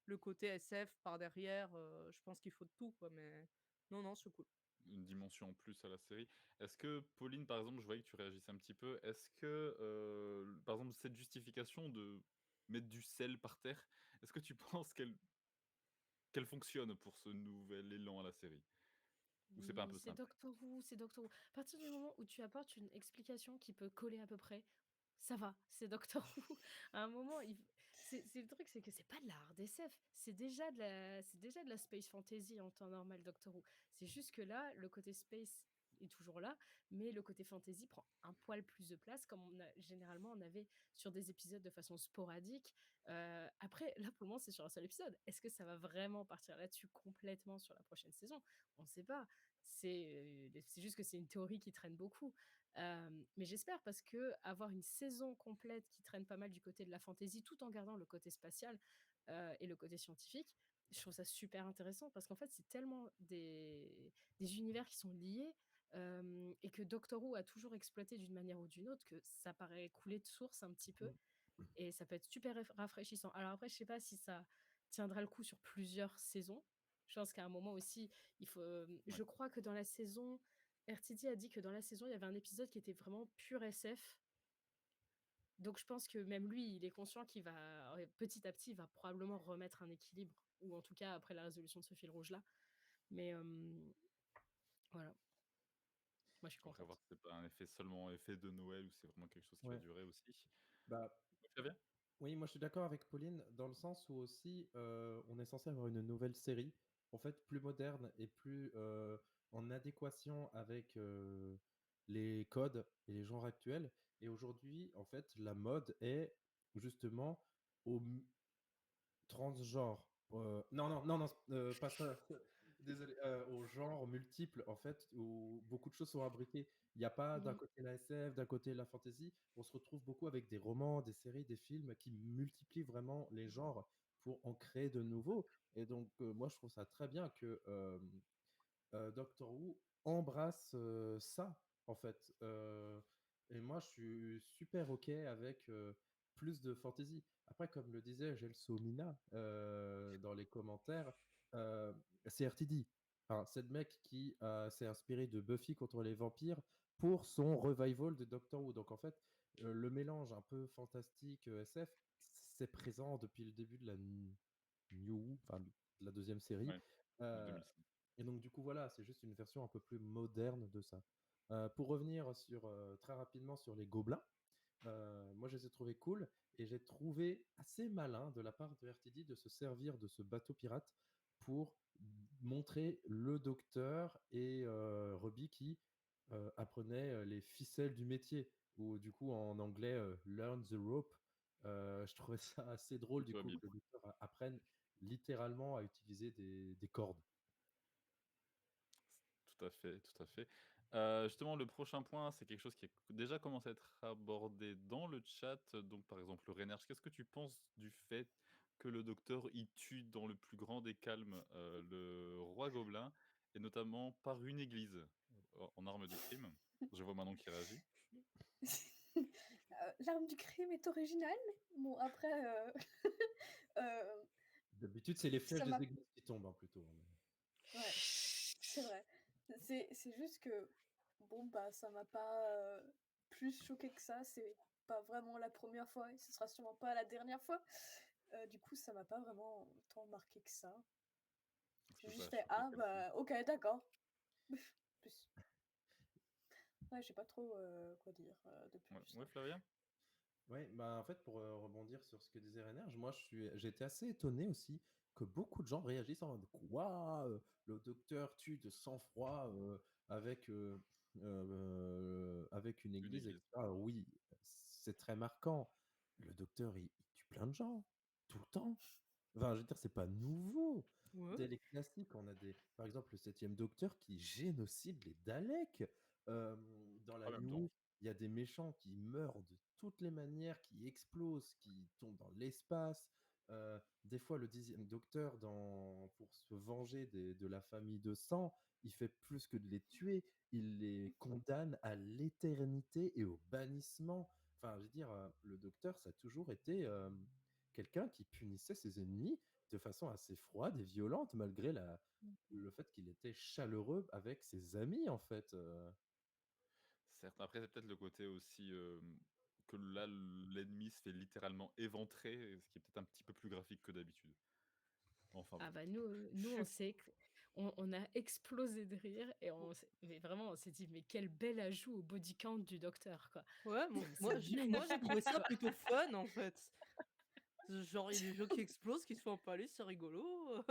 le côté SF par derrière, je pense qu'il faut de tout, quoi. Mais non, non, c'est cool. Une dimension en plus à la série. Est-ce que, Pauline, par exemple, je voyais que tu réagissais un petit peu, est-ce que, par exemple, cette justification de mettre du sel par terre, est-ce que tu penses qu'elle fonctionne pour ce nouvel élan à la série? Ou c'est pas un Oui, peu c'est simple? Doctor Who, c'est Doctor Who. À partir du moment où tu apportes une explication qui peut coller à peu près, ça va, c'est Doctor Who. À un moment, c'est le truc, c'est que c'est pas de la hard SF, c'est déjà de la space fantasy en temps normal, Doctor Who. C'est juste que là, le côté space est toujours là, mais le côté fantasy prend un poil plus de place, comme généralement on avait sur des épisodes de façon sporadique. Après, là pour le moment, c'est sur un seul épisode. Est-ce que ça va vraiment partir là-dessus complètement sur la prochaine saison? On ne sait pas. C'est juste que c'est une théorie qui traîne beaucoup. Mais j'espère parce que avoir une saison complète qui traîne pas mal du côté de la fantasy tout en gardant le côté spatial et le côté scientifique, je trouve ça super intéressant parce qu'en fait, c'est tellement des univers qui sont liés et que Doctor Who a toujours exploité d'une manière ou d'une autre que ça paraît couler de source un petit peu et ça peut être super rafraîchissant. Alors après, je sais pas si ça tiendra le coup sur plusieurs saisons. Je pense qu'à un moment aussi, il faut. Ouais. Je crois que dans la saison, RTD a dit que dans la saison, il y avait un épisode qui était vraiment pur SF. Donc je pense que même lui, il est conscient qu'il va petit à petit, il va probablement remettre un équilibre, ou en tout cas après la résolution de ce fil rouge là. Mais voilà, moi je suis Après, voir contente. que c'est pas un effet seulement effet de Noël ou c'est vraiment quelque chose qui va Ouais. durer aussi. Bah, Flavien? oui, moi je suis d'accord avec Pauline dans le sens où aussi on est censé avoir une nouvelle série, en fait plus moderne et plus en adéquation avec les codes et les genres actuels. Et aujourd'hui, en fait, la mode est justement au transgenre. Non, pas ça. Désolé, au genre multiple, en fait, où beaucoup de choses sont imbriquées. Il n'y a pas d'un Mhm. côté la SF, d'un côté la fantasy. On se retrouve beaucoup avec des romans, des séries, des films qui multiplient vraiment les genres pour en créer de nouveaux. Et donc, moi, je trouve ça très bien que Doctor Who embrasse ça, en fait. Et moi, je suis super OK avec plus de fantasy. Après, comme le disait Gelsomina dans les commentaires, euh, c'est RTD. Enfin, c'est le mec qui s'est inspiré de Buffy contre les vampires pour son revival de Doctor Who. Donc, en fait, le mélange un peu fantastique SF, c'est présent depuis le début de la New Who, enfin, de la deuxième série. Ouais, de Euh, 2005. et donc, du coup, voilà, c'est juste une version un peu plus moderne de ça. Pour revenir sur, très rapidement sur les gobelins, moi, je les ai trouvés cool et j'ai trouvé assez malin de la part de RTD de se servir de ce bateau pirate pour montrer le docteur et Ruby qui apprenaient les ficelles du métier, ou du coup, en anglais, learn the rope. Je trouvais ça assez drôle, du Plutôt coup, habile. que le docteur apprenne littéralement à utiliser des cordes. Tout à fait, tout à fait. Justement, le prochain point, c'est quelque chose qui a déjà commencé à être abordé dans le chat. Donc, par exemple, le Renerge, qu'est-ce que tu penses du fait que le docteur y tue dans le plus grand des calmes le roi gobelin, et notamment par une église en arme du crime? Je vois Manon qui réagit. L'arme du crime est originale. Bon, après, euh, D'habitude, c'est les flèches ça des m'a. églises qui tombent, hein, plutôt. Ouais, c'est vrai. C'est juste que, bon, bah, ça m'a pas plus choqué que ça. C'est pas vraiment la première fois et ce sera sûrement pas la dernière fois. Du coup, ça m'a pas vraiment tant marqué que ça. Est-ce J'ai que ça juste a fait, choqué ah, quelqu'un? bah, ok, d'accord. Plus. Ouais, j'ai pas trop quoi dire de Ouais, plus, ouais, là. Flavien? Ouais, bah en fait, pour rebondir sur ce que disait Rainer, j'ai été assez étonné aussi que beaucoup de gens réagissent en mode quoi, le docteur tue de sang-froid avec une Une église, église. etc. Oui, c'est très marquant. Le docteur, il tue plein de gens, tout le temps. Enfin, je veux dire, c'est pas nouveau. Ouais. Dès les classiques, on a par exemple, le septième docteur qui génocide les Daleks. Euh, dans En la même temps. New, il y a des méchants qui meurent de toutes les manières, qui explosent, qui tombent dans l'espace. Des fois, le dixième docteur, pour se venger de la famille de sang, il fait plus que de les tuer, il les condamne à l'éternité et au bannissement. Enfin, je veux dire, le docteur, ça a toujours été quelqu'un qui punissait ses ennemis de façon assez froide et violente, malgré le fait qu'il était chaleureux avec ses amis, en fait. Certes, après, c'est peut-être le côté aussi que là, l'ennemi se fait littéralement éventrer, ce qui est peut-être un petit peu plus graphique que d'habitude. Enfin Ah bon. bah Je nous suis on sait que on a explosé de rire et mais vraiment, on s'est dit: «Mais quel bel ajout au body count du docteur, quoi». Ouais, C'est bien moi j'ai trouvé ça quoi. plutôt fun en fait. Genre, il y a des gens qui explosent, qui se font empaler, c'est rigolo.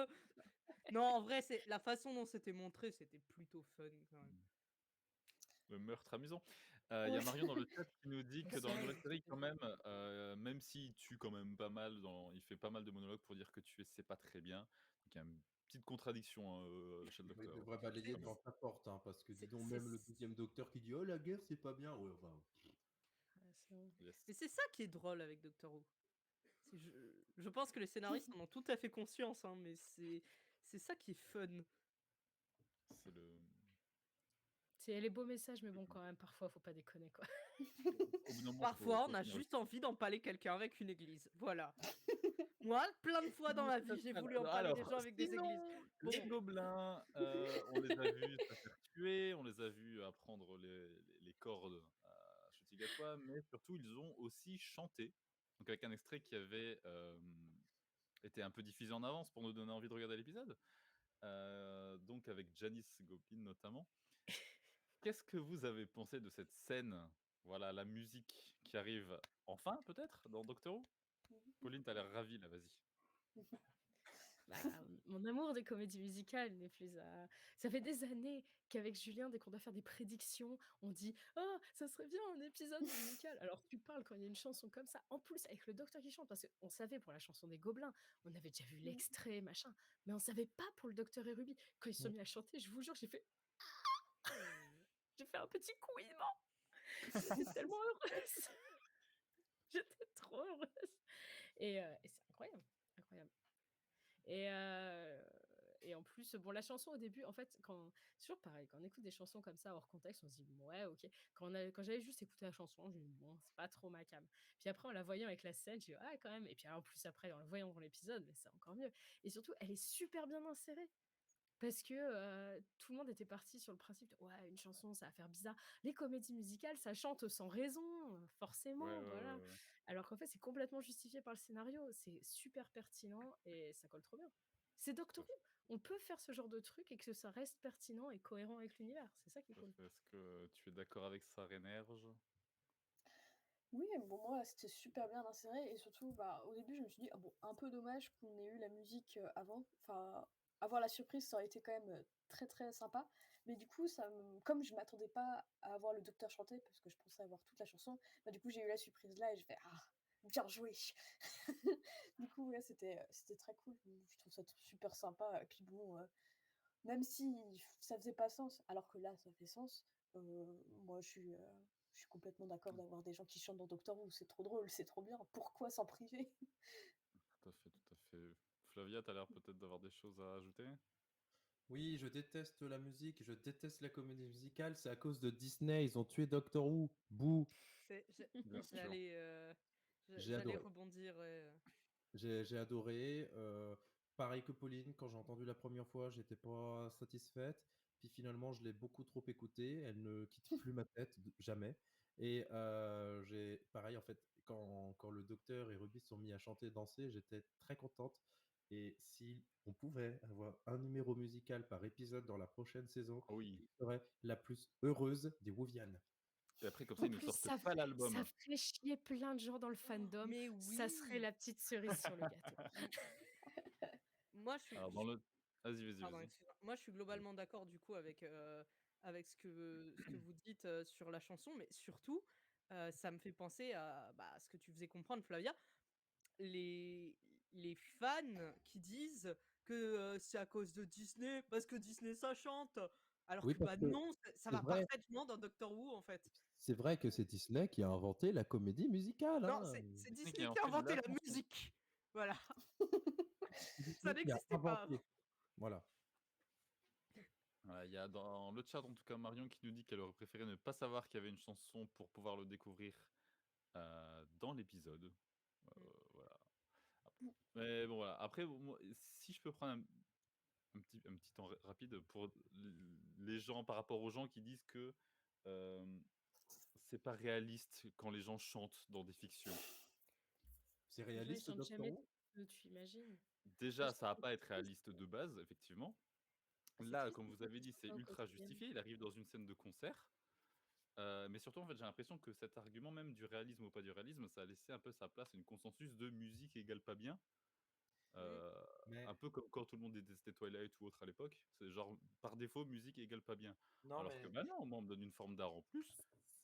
Non, en vrai, c'est la façon dont c'était montré, c'était plutôt fun quand même. Le meurtre amusant. Il y a Ouais. Marion dans le chat qui nous dit que C'est dans la vrai, nouvelle série, c'était quand bien. même s'il tue quand même pas mal, il fait pas mal de monologues pour dire que tuer, c'est pas très bien. Donc il y a une petite contradiction hein, chez le Il docteur. devrait balayer C'est devant sa porte, hein, parce que dis c'est donc, c'est même le 12e docteur qui dit oh la guerre c'est pas bien. Ouais, enfin, Ouais, c'est vrai. Yes. mais c'est ça qui est drôle avec Doctor Who. Je pense que les scénaristes en ont tout à fait conscience, hein, mais c'est ça qui est fun. C'est le. C'est les beaux messages, mais bon, quand même, parfois, faut pas déconner, quoi. Au bout d'un moment, Parfois, on faut a finir le juste envie d'empaler quelqu'un avec une église. Voilà. Moi, plein de fois dans ma vie, j'ai voulu empaler des Alors, gens avec des églises. sinon, Bon, les gobelins, on les a vus se faire tuer, on les a vus apprendre les cordes à Chutigatois, mais surtout, ils ont aussi chanté. Donc, avec un extrait qui avait été un peu diffusé en avance pour nous donner envie de regarder l'épisode. Donc, avec Janice Goblin notamment. Qu'est-ce que vous avez pensé de cette scène? Voilà, la musique qui arrive enfin, peut-être, dans Doctor Who? Pauline, t'as l'air ravie là, vas-y. Bah, mon amour des comédies musicales n'est plus à. Ça fait des années qu'avec Julien, dès qu'on doit faire des prédictions, on dit: «Oh, ça serait bien un épisode musical». Alors tu parles quand il y a une chanson comme ça, en plus avec le docteur qui chante, parce qu'on savait pour la chanson des Gobelins, on avait déjà vu l'extrait, machin, mais on savait pas pour le docteur et Ruby. Quand ils se sont mis à chanter, je vous jure, j'ai fait un petit couinement. J'étais tellement heureuse. J'étais trop heureuse et c'est incroyable, incroyable. Et, et en plus, bon, la chanson au début, en fait, c'est toujours pareil, quand on écoute des chansons comme ça hors contexte, on se dit, ouais, ok. Quand j'avais juste écouté la chanson, j'ai dit, bon, c'est pas trop ma came. Puis après, en la voyant avec la scène, j'ai dit, ah, quand même. Et puis en plus, après, en la voyant dans l'épisode, mais c'est encore mieux. Et surtout, elle est super bien insérée. Parce que tout le monde était parti sur le principe de ouais, une chanson, ça va faire bizarre. Les comédies musicales, ça chante sans raison, Ouais, forcément, ouais, voilà. ouais, ouais. Alors qu'en fait, c'est complètement justifié par le scénario. C'est super pertinent et ça colle trop bien. C'est Tout Doctor à Who. On peut faire ce genre de truc et que ça reste pertinent et cohérent avec l'univers. C'est ça qui est tout à cool. fait. Est-ce que tu es d'accord avec ça, Rénerge? Oui, bon, moi, c'était super bien inséré et surtout, bah, au début, je me suis dit: «Ah bon, un peu dommage qu'on ait eu la musique, avant». Enfin, avoir la surprise, ça aurait été quand même, très, très sympa. Mais du coup, comme je m'attendais pas à avoir le docteur chanter parce que je pensais avoir toute la chanson, bah, du coup, j'ai eu la surprise là et je fais: «Ah, bien joué!» Du coup, ouais, c'était très cool. Je trouve ça super sympa et puis bon, même si ça faisait pas sens, alors que là, ça fait sens, moi, je suis complètement d'accord d'avoir des gens qui chantent dans Doctor Who. C'est trop drôle, c'est trop bien. Pourquoi s'en priver? Tout à fait, tout à fait. Flavia, t'as l'air peut-être d'avoir des choses à ajouter? oui, je déteste la musique, je déteste la comédie musicale, c'est à cause de Disney, ils ont tué Doctor Who. Bouh, Bien sûr. j'allais j'ai j'allais adoré. rebondir. J'ai adoré. Pareil que Pauline, quand j'ai entendu la première fois, j'étais pas satisfaite. Puis finalement, je l'ai beaucoup trop écoutée. Elle ne quitte plus ma tête, jamais. Et pareil, en fait, quand le docteur et Ruby se sont mis à chanter et danser, j'étais très contente. Et si on pouvait avoir un numéro musical par épisode dans la prochaine saison, Ah oui. je serais la plus heureuse des Wouvianes. Et après, comme ça, En ils ne plus, sortent pas ça l'album. ferait chier plein de gens dans le fandom. Mais Ça serait oui! la petite cerise sur le gâteau. M moi, Alors, dans le. Vas-y, vas-y, pardon, vas-y. excuse-moi. Moi, je suis globalement d'accord du coup avec ce que vous dites, sur la chanson, mais surtout, ça me fait penser à, bah, ce que tu faisais comprendre, Flavia. Les les fans qui disent que, c'est à cause de Disney, parce que Disney ça chante. Alors Oui, que, parce bah, que non, ça c'est va vrai, parfaitement dans Doctor Who, en fait. c'est vrai que c'est Disney qui a inventé la comédie musicale, Non, hein. c'est Disney qui Disney a qui a fait de inventé la la chanson. musique. Voilà, C'est ça Disney qui a n'existait pas avant. inventé. Voilà. Voilà, il y a dans le chat, en tout cas, Marion qui nous dit qu'elle aurait préféré ne pas savoir qu'il y avait une chanson pour pouvoir le découvrir dans l'épisode. Mmh. Voilà. Mais bon, voilà. Après, moi, si je peux prendre un petit temps rapide pour les gens, par rapport aux gens qui disent que euh, c'est pas réaliste quand les gens chantent dans des fictions. C'est Les gens, ils réaliste, chantent Doctor jamais, Who? tu imagines? Déjà, ça va pas être réaliste de base, effectivement. C'est Là, triste comme de vous faire avez des dit, c'est choix au ultra quotidien. justifié. Il arrive dans une scène de concert. Mais surtout, en fait, j'ai l'impression que cet argument même du réalisme ou pas du réalisme, ça a laissé un peu sa place à une consensus de musique égale pas bien. Heu, Mais un peu comme quand tout le monde détestait Twilight ou autre à l'époque. C'est genre, par défaut, musique égale pas bien. Non, Alors que mais maintenant, moi, on me donne une forme d'art en plus,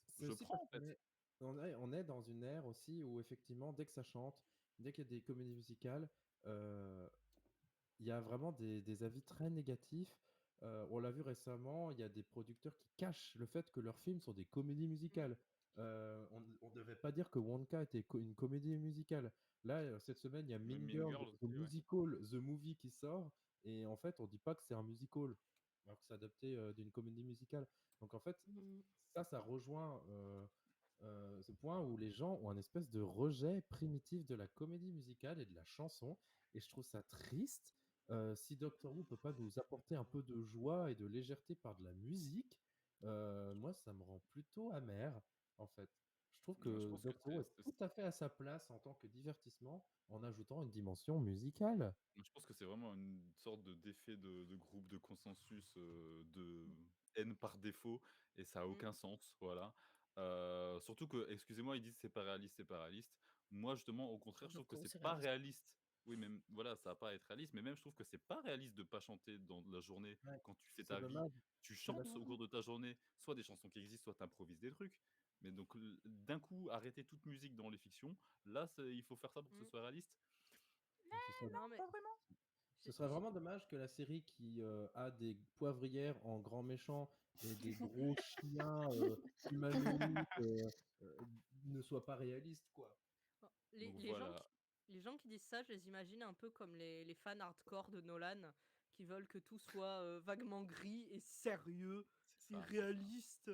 c'est je aussi parce prends, en qu'on fait. est dans une ère aussi où effectivement, dès que ça chante, dès qu'il y a des comédies musicales, euh, il y a vraiment des avis très négatifs. On l'a vu récemment, il y a des producteurs qui cachent le fait que leurs films sont des comédies musicales. On ne devrait pas dire que Wonka était une comédie musicale. Là, cette semaine, il y a Mais Mean Mean Girls, Girls The aussi, ouais. Musical, The Movie qui sort, et en fait, on dit pas que c'est un musical, alors que c'est adapté d'une comédie musicale. Donc en fait, Mmh. ça rejoint ce point où les gens ont un espèce de rejet primitif de la comédie musicale et de la chanson. Et je trouve ça triste. Si Doctor Who peut pas nous apporter un peu de joie et de légèreté par de la musique, moi, ça me rend plutôt amer, en fait. Je trouve Moi, je que pense que Doctor Who est tout à fait à sa place en tant que divertissement en ajoutant une dimension musicale. je pense que c'est vraiment une sorte d'effet de groupe, de consensus, de haine par défaut et ça a Mm. aucun sens, voilà. Surtout que, excusez-moi, ils disent: «C'est pas réaliste, c'est pas réaliste». Moi, justement, au contraire, je trouve que Doctor Who, c'est c'est pas réaliste. réaliste. Oui, même voilà, ça va pas être réaliste, mais même je trouve que c'est pas réaliste de pas chanter dans la journée Ouais, quand tu fais c'est ta vie. dommage. Tu C'est chantes dommage. au cours de ta journée, soit des chansons qui existent, soit tu improvises des trucs. Mais donc d'un coup, arrêter toute musique dans les fictions, là, c'est il faut faire ça pour que ce Mm. soit réaliste? Donc, ce serait Non, mais Ce j'ai- serait j'ai- vraiment dommage que la série qui a des poivrières en grands méchants et des gros chiens humanoïdes euh, ne soit pas réaliste, quoi. bon, Donc voilà. les gens qui disent ça, je les imagine un peu comme les fans hardcore de Nolan qui veulent que tout soit vaguement gris et sérieux et C'est ça. réaliste.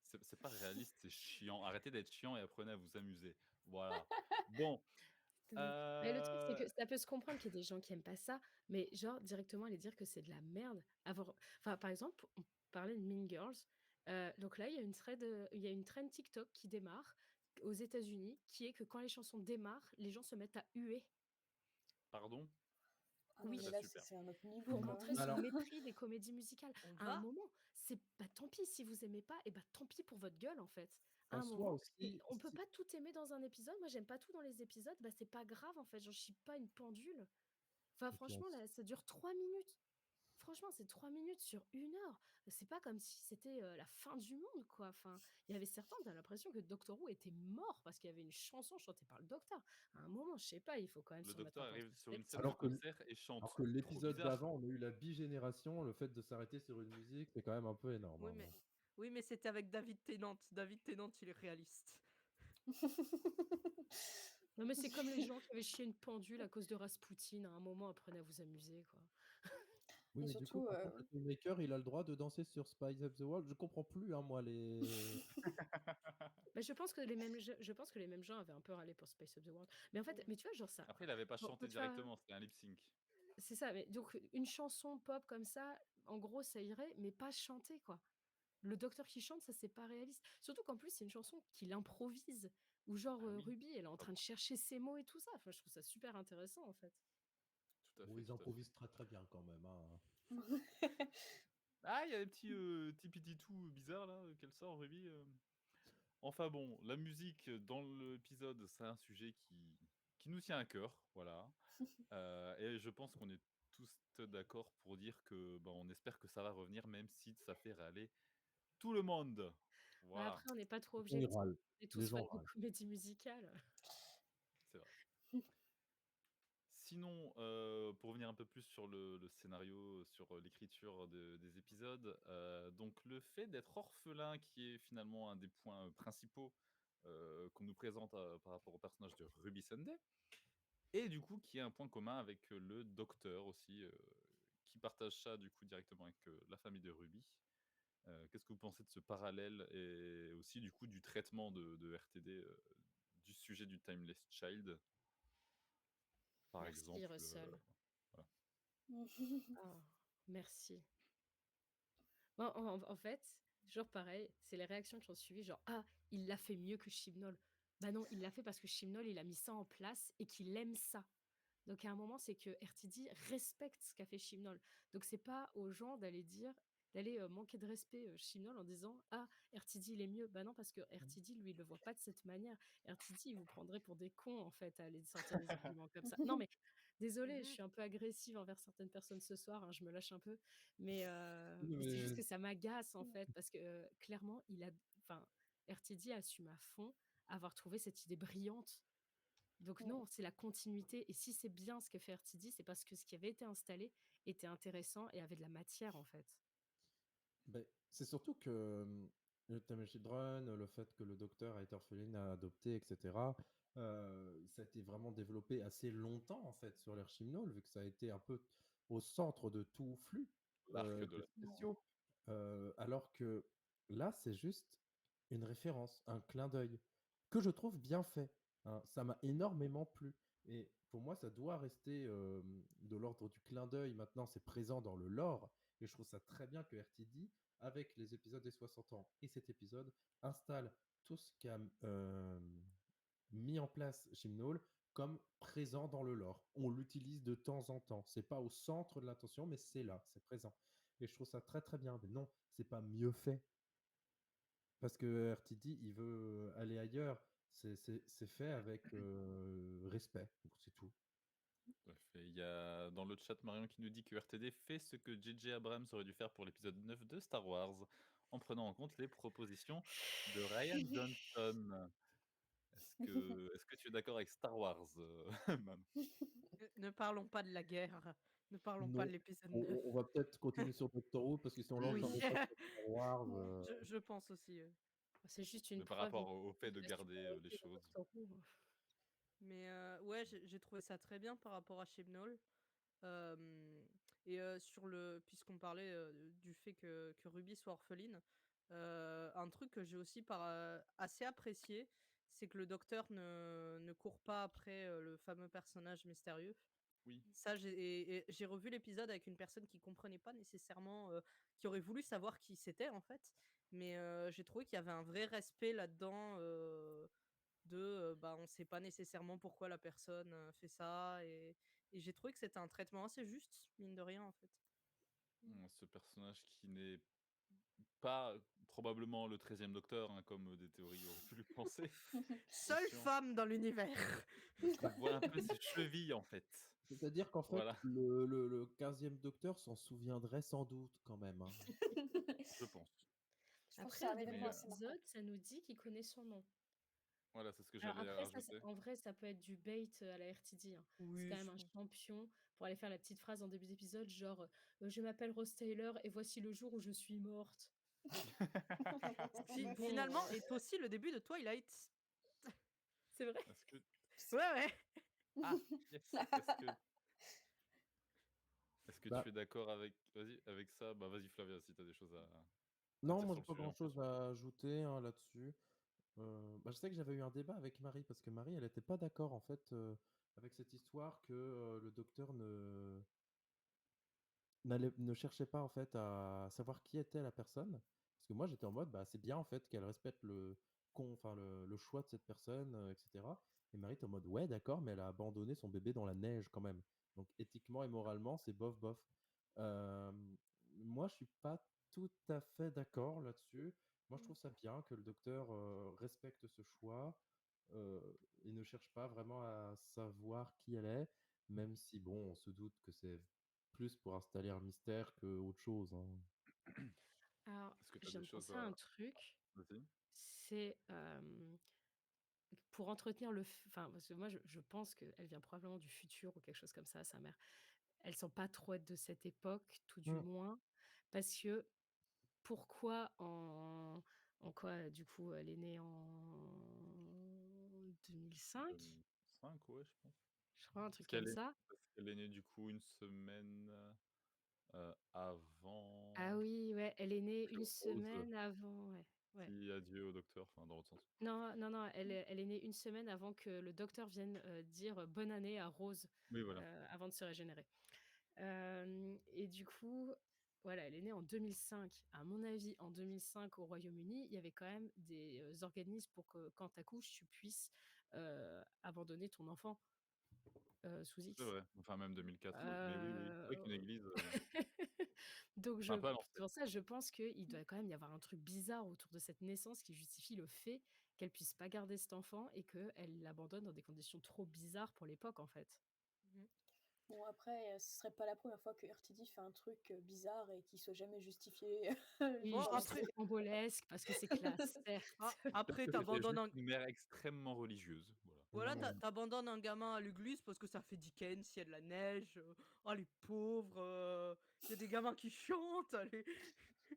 C'est pas réaliste, c'est chiant. Arrêtez d'être chiant et apprenez à vous amuser. Voilà. Bon, Mmh. Mais le truc, c'est heu, que ça peut se comprendre qu'il y ait des gens qui aiment pas ça, mais genre directement aller dire que c'est de la merde, avoir enfin, par exemple, on parlait de Mean Girls, donc là, il y a une thread, il y a une trend TikTok qui démarre aux États-Unis, qui est que quand les chansons démarrent, les gens se mettent à huer. pardon? Ah non, Eh mais Oui, bah, là, super. c'est un autre niveau, pour Mm, quoi. montrer son Alors, mépris des comédies musicales. On À un va moment, c'est bah, tant pis si vous aimez pas et bah, tant pis pour votre gueule, en fait. À en un soi moment et aussi, on peut pas tout aimer dans un épisode. Moi, j'aime pas tout dans les épisodes, bah, c'est pas grave, en fait, j'en chie pas une pendule. Enfin, et puis en franchement, là, ça dure 3 minutes. Franchement, c'est 3 minutes sur 1 heure. C'est pas comme si c'était la fin du monde, quoi. Enfin, il y avait certains, t'as l'impression que Doctor Who était mort parce qu'il y avait une chanson chantée par le docteur. À un moment, je sais pas, il faut quand même Le se remettre docteur en arrive sur une scène perspective, de alors que, quoi. concert et alors chante. que Trop l'épisode bizarre. d'avant, on a eu la bigénération, le fait de s'arrêter sur une musique, c'est quand même un peu énorme, Oui, hein, mais bon. oui, mais c'était avec David Tennant. David Tennant, il est réaliste. Non, mais c'est comme les gens qui avaient chié une pendule à cause de Rasputin. À un moment, apprenez à vous amuser, quoi. Oui, Et mais du coup, surtout, par contre, le Toymaker, il a le droit de danser sur Spice Up the World. Je comprends plus, hein, moi, les... Mais je pense que les mêmes gens avaient un peu râlé pour Space of the World. Mais en fait, mais tu vois, genre ça, Après, il avait pas pour chanté te faire directement, c'était un lip sync. c'est ça, mais donc une chanson pop comme ça, en gros, ça irait, mais pas chanter, quoi. Le docteur qui chante, ça, c'est pas réaliste. Surtout qu'en plus, c'est une chanson qu'il improvise, où genre, Ah oui, Ruby, elle est en pas train de pour chercher ses mots et tout ça. Enfin, je trouve ça super intéressant, en fait. tout à Bon, fait, ils tout à fait. improvisent très très bien quand même, hein. Ah, il y a des petits, tipiditous bizarres là, qu'elle sort, Ruby. Enfin bon, la musique dans l'épisode, c'est un sujet qui nous tient à cœur, voilà. Et je pense qu'on est tous d'accord pour dire que, bah, on espère que ça va revenir, même si ça fait râler tout le monde. Bah, Voilà, après, on n'est pas trop Ils objectifs. râlent. On est Les tous fans gens de râlent. comédie musicale. c'est vrai. Sinon, pour revenir un peu plus sur le scénario, sur l'écriture des épisodes, donc le fait d'être orphelin, qui est finalement un des points principaux qu'on nous présente par rapport au personnage de Ruby Sunday, et du coup qui est un point commun avec le docteur aussi, qui partage ça du coup directement avec la famille de Ruby. Qu'est-ce que vous pensez de ce parallèle et aussi du coup du traitement de RTD du sujet du Timeless Child, par Merci, exemple Russell. voilà. Oh, merci. Moi, en fait, toujours pareil, c'est les réactions qui ont suivi, genre: «Ah, il l'a fait mieux que Chibnall». Bah non, il l'a fait parce que Chibnall, il a mis ça en place et qu'il aime ça. Donc à un moment, c'est que RTD respecte ce qu'a fait Chibnall. Donc c'est pas aux gens d'aller manquer de respect Chibnall en disant ah RTD il est mieux. Bah non parce que RTD lui il le voit pas de cette manière. RTD il vous prendrait pour des cons en fait à aller sortir des arguments comme ça. Non mais désolée, je suis un peu agressive envers certaines personnes ce soir, hein, je me lâche un peu, mais Oui, c'est juste mais que ça m'agace en fait parce que clairement enfin RTD assume à fond avoir trouvé cette idée brillante. Donc Ouais. non, c'est la continuité. Et si c'est bien ce que fait RTD, c'est parce que ce qui avait été installé était intéressant et avait de la matière en fait. ben, c'est surtout que le Tamashii Drone, le fait que le docteur a été orpheline, a adopté, etc., ça a été vraiment développé assez longtemps en fait sur l'ère Chibnall, vu que ça a été un peu au centre de tout flux L'arc de des la... spéciaux. Alors que là, c'est juste une référence, un clin d'œil, que je trouve bien fait, hein. Ça m'a énormément plu. Et pour moi, ça doit rester de l'ordre du clin d'œil. Maintenant, c'est présent dans le lore. Et je trouve ça très bien que RTD, avec les épisodes des 60 ans et cet épisode, installe tout ce qu'a mis en place Chibnall comme présent dans le lore. On l'utilise de temps en temps. C'est pas au centre de l'attention, mais c'est là, c'est présent. Et je trouve ça très très bien. Mais non, c'est pas mieux fait. Parce que RTD, il veut aller ailleurs. C'est fait avec respect. C'est tout. Tout à fait. Il y a dans le chat Marion qui nous dit que RTD fait ce que J.J. Abrams aurait dû faire pour l'épisode 9 de Star Wars, en prenant en compte les propositions de Ryan Johnson. Est-ce que tu es d'accord avec Star Wars, Mam? Ne parlons pas de la guerre. Ne parlons pas Non. de l'épisode On, 9. on va peut-être continuer sur Doctor Who parce que si on lance Oui, un Oui. débat sur Star Wars, Je pense aussi. C'est juste une mais par preuve rapport au fait de de la garder les supériorité de choses. Doctor Who. Mais ouais, j'ai trouvé ça très bien par rapport à Chibnall. Et puisqu'on parlait du fait que Ruby soit orpheline, un truc que j'ai aussi assez apprécié, c'est que le docteur ne court pas après le fameux personnage mystérieux. Oui. Ça, j'ai revu l'épisode avec une personne qui comprenait pas nécessairement, qui aurait voulu savoir qui c'était en fait, mais j'ai trouvé qu'il y avait un vrai respect là-dedans, bah, on sait pas nécessairement pourquoi la personne fait ça, et j'ai trouvé que c'était un traitement assez juste, mine de rien en fait. Ce personnage qui n'est pas probablement le 13e docteur, hein, comme des théories auraient pu le penser. Seule Attention. femme dans l'univers. On voit un peu ses chevilles en fait. c'est-à-dire qu'en fait, Voilà, le 15e docteur s'en souviendrait sans doute quand même, hein. je pense. Je pense que Après, c'est au un début de événement assez marquant. l'épisode, ça nous dit qu'il connaît son nom. Voilà, c'est ce que Alors j'allais après, rajouter. en vrai, ça peut être du bait à la RTD, hein. C'est Oui, quand même un champion pour aller faire la petite phrase en début d'épisode, genre je m'appelle Rose Taylor et voici le jour où je suis morte. Qui Bon, finalement est aussi le début de Twilight. c'est vrai. Est-ce que... Ouais, ouais. Ah, yes. Est-ce que Bah, tu es d'accord avec... Vas-y, avec ça? Bah vas-y Flavia, si tu as des choses à non, dire moi sur j'ai le pas sujet en grand-chose question. à ajouter hein, là-dessus. Bah, je sais que j'avais eu un débat avec Marie parce que Marie, elle n'était pas d'accord en fait avec cette histoire que le docteur ne cherchait pas en fait à savoir qui était la personne. Parce que moi j'étais en mode, bah, c'est bien en fait qu'elle respecte le choix de cette personne, etc. Et Marie était en mode, ouais, d'accord, mais elle a abandonné son bébé dans la neige quand même. Donc éthiquement et moralement, c'est bof bof. Euh, Moi, je suis pas tout à fait d'accord là-dessus. Moi, je trouve ça bien que le docteur respecte ce choix euh, et ne cherche pas vraiment à savoir qui elle est, même si, bon, on se doute que c'est plus pour installer un mystère que autre chose, hein. Alors, Est-ce que tu je as viens des de choses penser à un truc, Vas-y. c'est pour entretenir enfin, parce que moi, je pense qu'elle vient probablement du futur ou quelque chose comme ça, sa mère. Elle sent pas trop être de cette époque, tout du Mm. moins, parce que pourquoi en quoi, du coup, elle est née en 2005, 2005, ouais, je pense. je crois, un truc Parce comme qu'elle est... ça. Parce qu'elle est née du coup une semaine Ah avant oui, ouais, elle est née que une Rose semaine avant, ouais. Ouais. dit adieu au docteur, enfin dans l'autre sens. Non, non, non, elle est née une semaine avant que le docteur vienne dire bonne année à Rose Oui, voilà. avant de se régénérer. Et du coup, voilà, elle est née en 2005. À mon avis, en 2005, au Royaume-Uni, il y avait quand même des organismes pour que quand tu accouches, tu puisses abandonner ton enfant. sous C'est X. vrai, enfin même 2004, oui. Mais oui, c'est vrai qu'une Heu, église, donc c'est un peu à c'est pour l'ancienne. ça, je pense qu'il doit quand même y avoir un truc bizarre autour de cette naissance qui justifie le fait qu'elle puisse pas garder cet enfant et qu'elle l'abandonne dans des conditions trop bizarres pour l'époque, en fait. Mhm. Bon, après, ce serait pas la première fois que RTD fait un truc bizarre et qui soit jamais justifié Oui, Bon, dans la juste après, série. rocambolesque parce que c'est classe, certes. Peut-être après que c'était t'abandonnes juste un... une mère extrêmement religieuse, voilà. Voilà, Non. t'abandonnes un gamin à l'église parce que ça fait Dickens, il y a de la neige, oh les pauvres, il y a des gamins qui chantent, allez.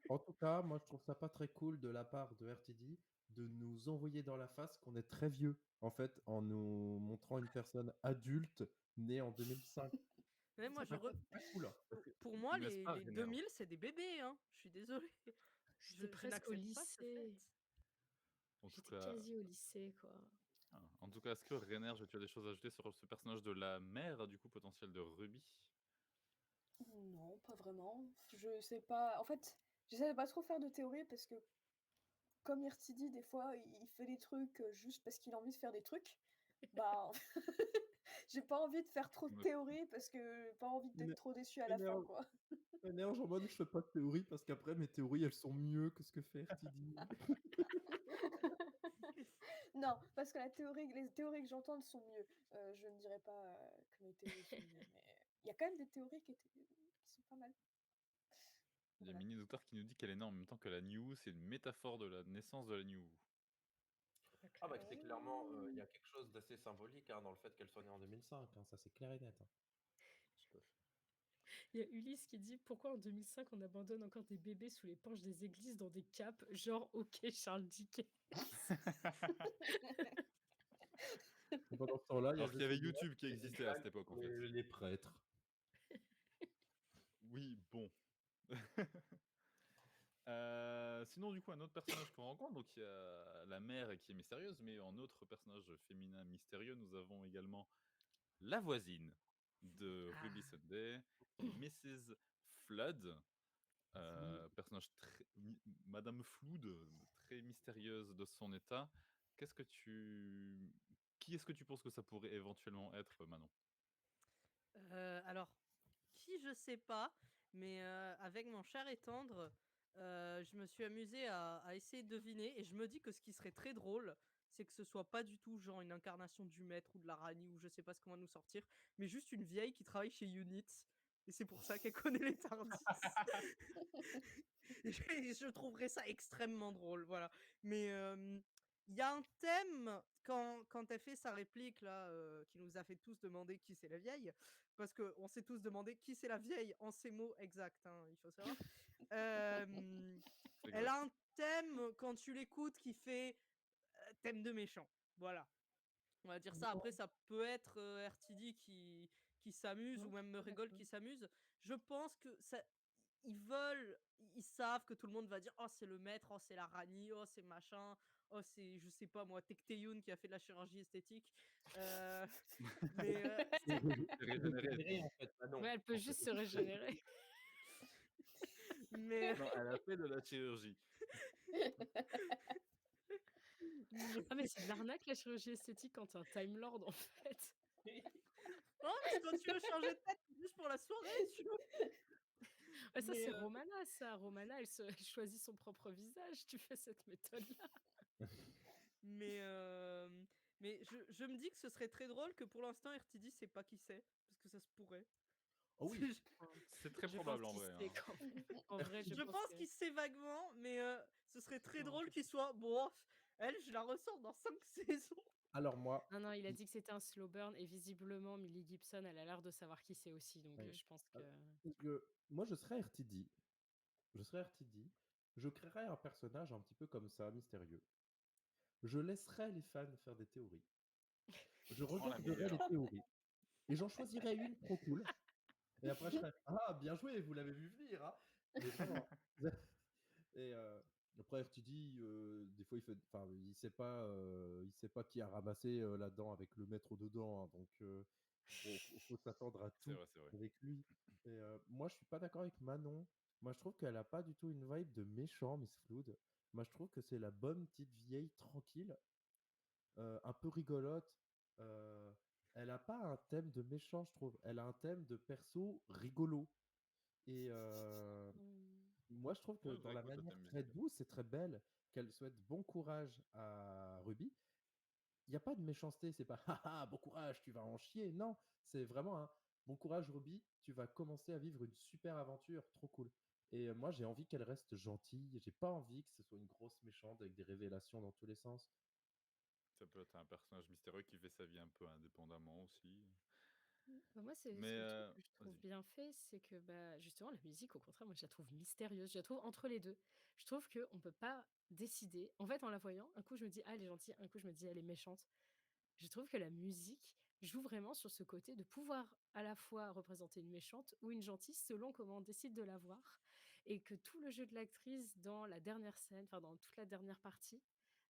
En tout cas, moi, je trouve ça pas très cool de la part de RTD de nous envoyer dans la face qu'on est très vieux, en fait, en nous montrant une personne adulte née en 2005. Mais moi, C'est pas cool, hein. pour moi, N'est-ce pas, les Rener? 2000, c'est des bébés, hein. Je suis désolée. J'étais Je presque au n'accepte pas ce lycée. fait. En tout J'étais cas, quasi au lycée, quoi. est-ce que Rener, tu as des choses à ajouter sur ce personnage de la mère, du coup, potentielle de Ruby? Non, pas vraiment. Je sais pas. En fait, j'essaie de pas trop faire de théories parce que, comme RTD, des fois, il fait des trucs juste parce qu'il a envie de faire des trucs. Bah, j'ai pas envie de faire trop de Me théories parce que j'ai pas envie d'être Éner- trop déçue à la fin, énerve- quoi. Énerve en mode je fais pas de théorie parce qu'après mes théories elles sont mieux que ce que fait RTD. Non, parce que les théories que j'entends sont mieux. Je ne dirais pas que mes théories sont mieux, mais il y a quand même des théories qui sont pas mal. Il y a Voilà. Mini Douteur qui nous dit qu'elle est née en même temps que la New, c'est une métaphore de la naissance de la New. Ah bah c'est clairement, il y Oh. a quelque chose d'assez symbolique hein, dans le fait qu'elle soit née en 2005. 2005, hein, ça c'est clair et net, hein. Tout à fait. Il y a Ulysse qui dit pourquoi en 2005 on abandonne encore des bébés sous les porches des églises dans des capes, genre ok Charles Dickens. Et pendant ce temps-là, il y a Alors qu'il y avait Justin Bieber YouTube qui qui fait des existait à cette blagues époque, en sur fait. les prêtres. Oui, bon. Sinon, du coup, un autre personnage qu'on rencontre, donc il y a la mère qui est mystérieuse, mais en autre personnage féminin mystérieux, nous avons également la voisine de Ah. Ruby Sunday, qui est Mrs. Flood, Mhm. personnage très, Madame Flood, très mystérieuse de son état. Qui est-ce que tu penses que ça pourrait éventuellement être, Manon? Alors, qui je sais pas, mais avec mon cher et tendre, je me suis amusée à essayer de deviner, et je me dis que ce qui serait très drôle, c'est que ce soit pas du tout genre une incarnation du maître ou de la Rani ou je sais pas ce qu'on va nous sortir, mais juste une vieille qui travaille chez Unit. Et c'est pour ça qu'elle connaît les Tardis. Je trouverais ça extrêmement drôle, voilà. Mais il y a un thème quand elle fait sa réplique là, qui nous a fait tous demander qui c'est la vieille, parce qu'on s'est tous demandé qui c'est la vieille en ces mots exacts, hein, il faut savoir. Euh, C'est Elle exact. a un thème quand tu l'écoutes qui fait thème de méchant, voilà. On va dire ça. Après, ça peut être RTD qui s'amuse, ou Ouais, même me rigole d'accord. qui s'amuse. Je pense que ça, ils savent que tout le monde va dire oh c'est le maître, oh c'est la Rani, oh c'est machin, oh c'est je sais pas moi Tecteyun qui a fait de la chirurgie esthétique. Euh, mais C'est C'est régénéré. Régénéré, en fait, bah non. Ouais, elle peut En fait. juste se régénérer. mais Non, elle a fait de la chirurgie. Ah mais c'est de l'arnaque la chirurgie esthétique quand t'es un Time Lord en fait. oh, mais quand tu veux changer de tête juste pour la soirée, tu vois. Ouais, ça Mais c'est Romana ça. Romana elle choisit son propre visage, tu fais cette méthode-là. Mais, je me dis que ce serait très drôle que pour l'instant RTD sait pas qui c'est, parce que ça se pourrait. Oh oui, C'est très Je pense probable en qu'il vrai, sait hein. quand même. En vrai, je Je pense pense que qu'il sait vaguement, mais ce serait très non, drôle qu'il soit bon. Elle, je la ressors dans 5 saisons. alors moi, non, il a dit que c'était un slow burn et visiblement Millie Gibson, elle a l'air de savoir qui c'est aussi, donc ouais. je pense que Alors, moi je serais RTD. Je serais RTD. Je créerais un personnage un petit peu comme ça, mystérieux. Je laisserais les fans faire des théories. Je Oh la regarderais les meilleure. théories. Et j'en choisirais une trop cool. Et après, je ferais ah, bien joué, vous l'avez vu venir, hein. Mais vraiment. Et après, RTD, des fois, enfin, il sait pas qui a ramassé là-dedans avec le maître dedans, hein, donc faut s'attendre à C'est tout vrai, c'est vrai. avec lui. Et moi, je suis pas d'accord avec Manon. Moi, je trouve qu'elle a pas du tout une vibe de méchant, Miss Flood. Moi, je trouve que c'est la bonne petite vieille tranquille, un peu rigolote, euh, elle a pas un thème de méchant, je trouve. Elle a un thème de perso rigolo. Et moi, je trouve que Ouais, dans c'est la vrai que le manière thème très musical. douce et très belle qu'elle souhaite bon courage à Ruby, il n'y a pas de méchanceté. C'est pas haha, bon courage, tu vas en chier. Non, c'est vraiment un bon courage, Ruby, tu vas commencer à vivre une super aventure, trop cool. Et moi, j'ai envie qu'elle reste gentille. J'ai pas envie que ce soit une grosse méchante avec des révélations dans tous les sens. Ça peut être un personnage mystérieux qui fait sa vie un peu indépendamment aussi. Bah, moi, c'est Mais le truc que je trouve vas-y. bien fait, c'est que bah, justement, la musique, au contraire, moi, je la trouve mystérieuse. Je la trouve entre les deux. Je trouve qu'on ne peut pas décider. En fait, en la voyant, un coup, je me dis, ah, elle est gentille, un coup, je me dis, elle est méchante. Je trouve que la musique joue vraiment sur ce côté de pouvoir à la fois représenter une méchante ou une gentille selon comment on décide de la voir. Et que tout le jeu de l'actrice dans la dernière scène, enfin, dans toute la dernière partie,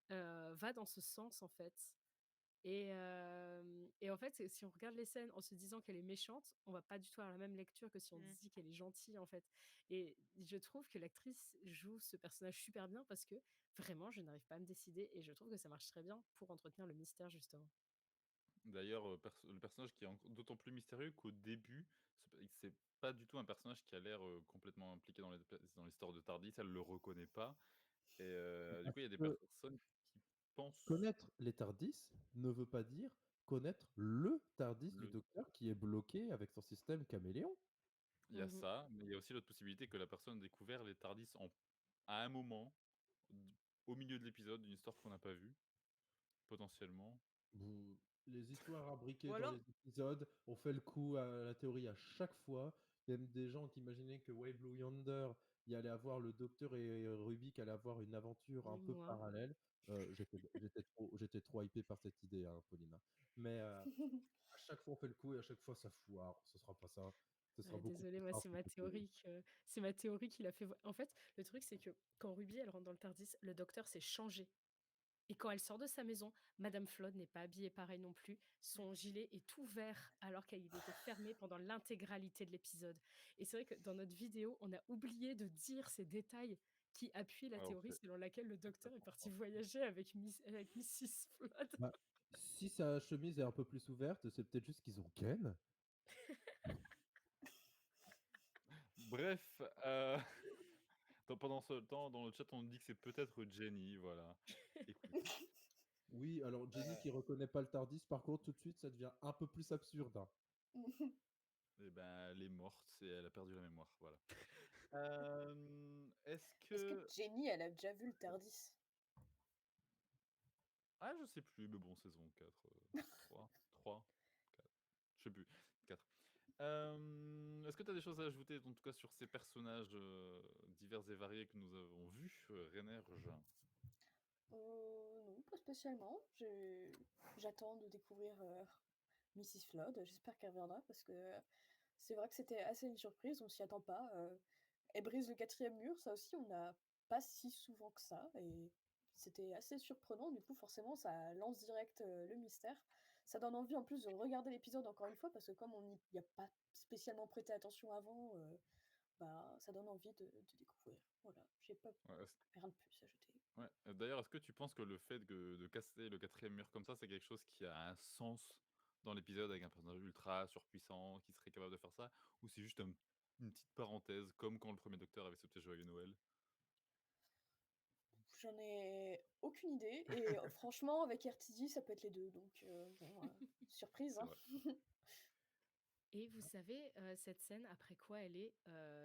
va dans ce sens, en fait. Et en fait, si on regarde les scènes en se disant qu'elle est méchante, on va pas du tout avoir la même lecture que si on Mm. dit qu'elle est gentille, en fait. Et je trouve que l'actrice joue ce personnage super bien parce que vraiment, je n'arrive pas à me décider et je trouve que ça marche très bien pour entretenir le mystère, justement. D'ailleurs, le personnage qui est d'autant plus mystérieux qu'au début, c'est pas du tout un personnage qui a l'air complètement impliqué dans l'histoire de Tardis. Elle le reconnaît pas. Et du Parce coup, il y a des que personnes qui pensent connaître les Tardis ne veut pas dire connaître le Tardis du le. docteur qui est bloqué avec son système caméléon. Il y a Mhm. ça, mais il y a aussi l'autre possibilité que la personne a découvert les Tardis à un moment, au milieu de l'épisode, d'une histoire qu'on n'a pas vue, potentiellement. Vous- Les histoires imbriquées Ou dans alors, les épisodes ont fait le coup à la théorie à chaque fois. Il y a même des gens qui imaginaient que Way Blue Yonder, il allait avoir le docteur et Ruby qui allaient avoir une aventure un Et peu moi, parallèle. J'étais trop hypé par cette idée, hein, Paulina. Mais à chaque fois on fait le coup et à chaque fois ça foire. Ce sera pas ça. Ce sera beaucoup désolée, plus moi, simple. c'est ma théorie qui l'a fait. En fait, le truc, c'est que quand Ruby, elle rentre dans le Tardis, le docteur s'est changé. Et quand elle sort de sa maison, Madame Flood n'est pas habillée pareil non plus. Son gilet est ouvert alors qu'il était fermé pendant l'intégralité de l'épisode. Et c'est vrai que dans notre vidéo, on a oublié de dire ces détails qui appuient la Ouais, on théorie fait selon laquelle le docteur est complètement parti ça. voyager avec Mrs. Flood. Bah, si sa chemise est un peu plus ouverte, c'est peut-être juste qu'ils ont Ken. Bref, pendant ce temps, dans le chat, on dit que c'est peut-être Jenny, voilà. Écoute, Oui, alors Jenny qui reconnaît pas le Tardis, par contre, tout de suite, ça devient un peu plus absurde, hein. eh ben, elle est morte et elle a perdu la mémoire, voilà. Est-ce Est-ce que que... Jenny, elle a déjà vu le Tardis? Ah, je sais plus, mais bon, saison 4, 3, 3, 4, je sais plus, 4. Est-ce que tu as des choses à ajouter, en tout cas, sur ces personnages divers et variés que nous avons vus, René, Jean? Non, pas spécialement. J'attends de découvrir Mrs. Flood. J'espère qu'elle reviendra parce que c'est vrai que c'était assez une surprise. On s'y attend pas. Elle brise le quatrième mur. Ça aussi, on n'a pas si souvent que ça. Et c'était assez surprenant. Du coup, forcément, ça lance direct le mystère. Ça donne envie en plus de regarder l'épisode encore une fois parce que comme on n'y a pas spécialement prêté attention avant, bah, ça donne envie de découvrir. Voilà, j'ai pas Ouais, rien de plus à ajouter. ouais. D'ailleurs, est-ce que tu penses que le fait de casser le quatrième mur comme ça, c'est quelque chose qui a un sens dans l'épisode avec un personnage ultra surpuissant qui serait capable de faire ça? Ou c'est juste une petite parenthèse, comme quand le premier docteur avait ce petit joyeux Noël? J'en ai aucune idée. Et franchement, avec RTD, ça peut être les deux. Donc, bon, surprise, C'est hein. vrai. Et vous savez, cette scène, après quoi elle est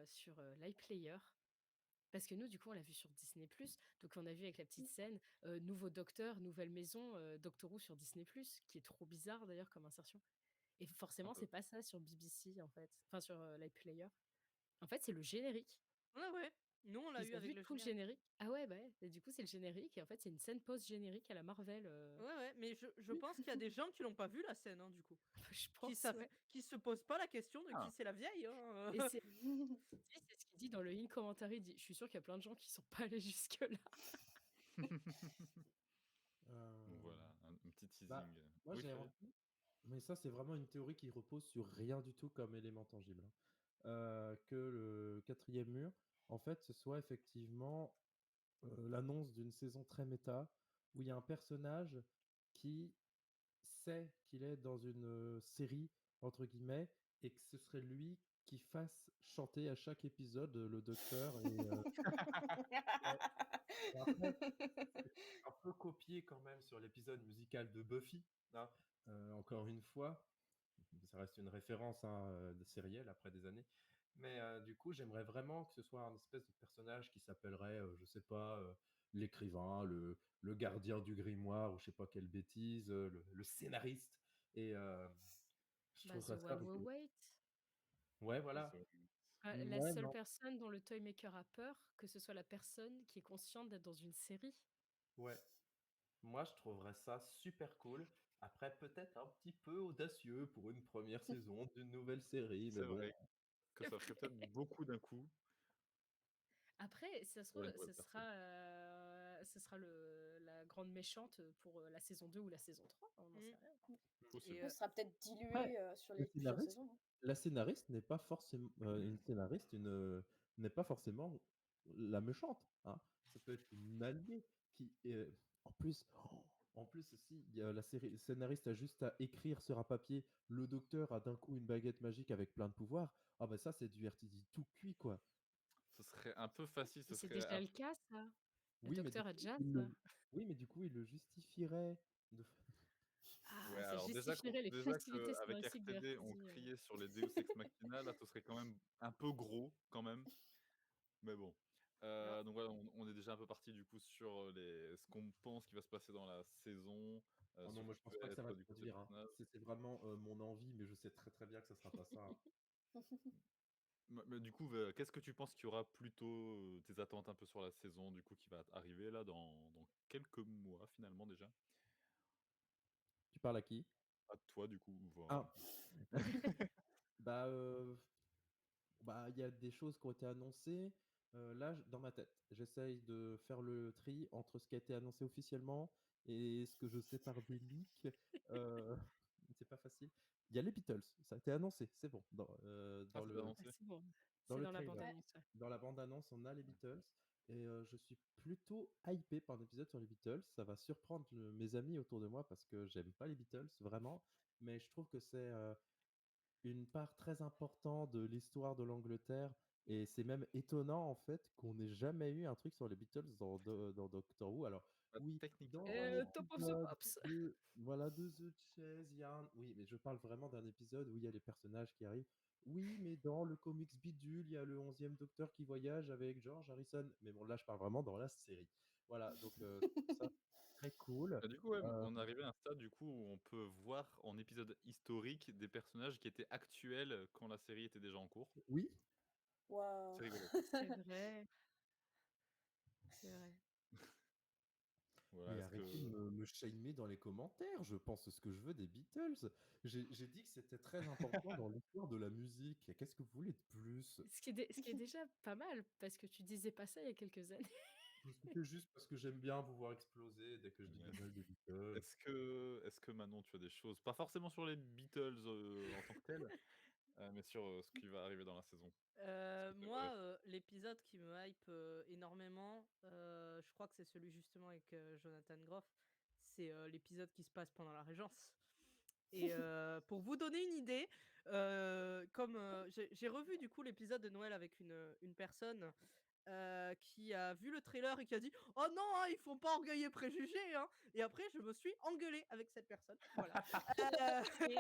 sur l'iPlayer. Parce que nous, du coup, on l'a vu sur Disney+. Donc, on a vu avec la petite scène nouveau docteur, nouvelle maison, Doctor Who sur Disney+, qui est trop bizarre d'ailleurs comme insertion. Et Un forcément, peu. c'est pas ça sur BBC en fait. Enfin, sur l'iPlayer. En fait, c'est le générique. ah ouais, nous on l'a eu Ils ont avec vu le tout le générique. générique. Ah ouais, bah ouais. Et du coup, c'est le générique. Et en fait, c'est une scène post-générique à la Marvel. Ouais, mais je pense qu'il y a des gens qui l'ont pas vu la scène, hein, du coup. Je pense, ouais. Qui se posent pas la question de qui Ah. c'est la vieille. Hein. Et c'est ce qu'il dit dans le in commentary. Il dit, je suis sûr qu'il y a plein de gens qui sont pas allés jusque-là. Donc Euh, voilà, un petit Bah, teasing. moi Oui, j'ai Flavien? envie, mais ça c'est vraiment une théorie qui repose sur rien du tout comme élément tangible, hein. Que le quatrième mur, en fait, ce soit effectivement l'annonce d'une saison très méta où il y a un personnage qui sait qu'il est dans une série, entre guillemets, et que ce serait lui qui fasse chanter à chaque épisode le docteur. Et après, c'est un peu copié quand même sur l'épisode musical de Buffy, hein. Encore une fois, ça reste une référence hein, de sérielle après des années. Mais du coup, j'aimerais vraiment que ce soit un espèce de personnage qui s'appellerait, je sais pas, l'écrivain, le gardien du grimoire, ou je sais pas quelle bêtise, le scénariste. Et je Bah, trouverais The ça One We rigolo. Wait. Ouais, voilà. La Ouais, seule non. personne dont le Toymaker a peur, que ce soit la personne qui est consciente d'être dans une série. Ouais. Moi, je trouverais ça super cool. Après, peut-être un petit peu audacieux pour une première saison d'une nouvelle série, mais C'est bon. vrai que ça ferait peut-être beaucoup d'un coup Après, ça se pour trouve, une nouvelle personne. ce sera la grande méchante pour la saison 2 ou la saison 3, on n'en Mm. sait rien. Possible. Ce sera peut-être Après, dilué sur le les plusieurs scénariste, saisons, hein. la scénariste n'est pas forcément une scénariste, n'est pas forcément la méchante, hein. Ça peut être une alliée qui, en plus, en plus aussi, il y a la série, le scénariste a juste à écrire sur un papier. Le docteur a d'un coup une baguette magique avec plein de pouvoirs. Ah bah ça, c'est du RTD tout cuit, quoi. Ce serait un peu facile, Mais ce c'est serait déjà le cas, ça. Le Oui, mais du docteur a coup, déjà ça. oui, mais du coup, il le justifierait. Ah, ouais, ça alors justifierait les déjà facilités qu'avec scénaristiques de RTD, on RPG. criait sur les Deus Ex Machina, là, ce serait quand même un peu gros, quand même. Mais bon. Alors, Donc voilà, on est déjà un peu parti du coup sur ce qu'on pense qui va se passer dans la saison, Oh sur non, moi qui je pense peut pas que ça va être se du coup ces produire, hein. personnages. C'est vraiment mon envie, mais je sais très très bien que ça sera pas ça, hein. Mais du coup, qu'est-ce que tu penses qu'il y aura plutôt tes attentes un peu sur la saison du coup qui va arriver là dans quelques mois finalement déjà? Tu parles à qui? À toi du coup, voilà. Ah, bah, il y a des choses qui ont été annoncées. Là, dans ma tête, j'essaye de faire le tri entre ce qui a été annoncé officiellement et ce que je sais par des leaks. Euh, c'est pas facile. Il y a les Beatles, ça a été annoncé, c'est bon. Ah, c'est Ah, annoncé? c'est bon. Dans C'est le dans la trailer, bande-annonce. Ouais. dans la bande-annonce, on a les Beatles. Et je suis plutôt hypé par un épisode sur les Beatles. Ça va surprendre mes amis autour de moi parce que j'aime pas les Beatles, vraiment. Mais je trouve que c'est une part très importante de l'histoire de l'Angleterre. Et c'est même étonnant, en fait, qu'on n'ait jamais eu un truc sur les Beatles dans Doctor Who. Alors, Bah, oui, dans un techniquement, Top of the épisode Pops. voilà, de The Chase, il y a oui, mais je parle vraiment d'un épisode où il y a les personnages qui arrivent. Oui, mais dans le comics bidule, il y a le 11e Docteur qui voyage avec George Harrison. Mais bon, là, je parle vraiment dans la série. Voilà, donc je trouve ça très cool. bah, du coup, ouais, Euh, on est arrivé à un stade du coup où on peut voir en épisode historique des personnages qui étaient actuels quand la série était déjà en cours. oui, Waouh. C'est rigolo. C'est vrai. C'est vrai. Voilà, mais est-ce arrêtez de que me shamer dans les commentaires. Je pense ce que je veux des Beatles. J'ai dit que c'était très important dans l'histoire de la musique. Qu'est-ce que vous voulez de plus? Ce qui est déjà pas mal, parce que tu disais pas ça il y a quelques années. C'était juste parce que j'aime bien vous voir exploser dès que je dis du ouais. mal des Beatles. Est-ce que Manon, tu as des choses, pas forcément sur les Beatles en tant que tels, mais sur ce qui va arriver dans la saison? Ce que tu aimerais? moi, l'épisode qui me hype énormément, je crois que c'est celui justement avec Jonathan Groff. C'est l'épisode qui se passe pendant la Régence. Et pour vous donner une idée, comme j'ai revu du coup l'épisode de Noël avec une personne qui a vu le trailer et qui a dit «Oh non, hein, ils font pas orgueil et préjugés, hein!» Et après, je me suis engueulée avec cette personne. Voilà. C'est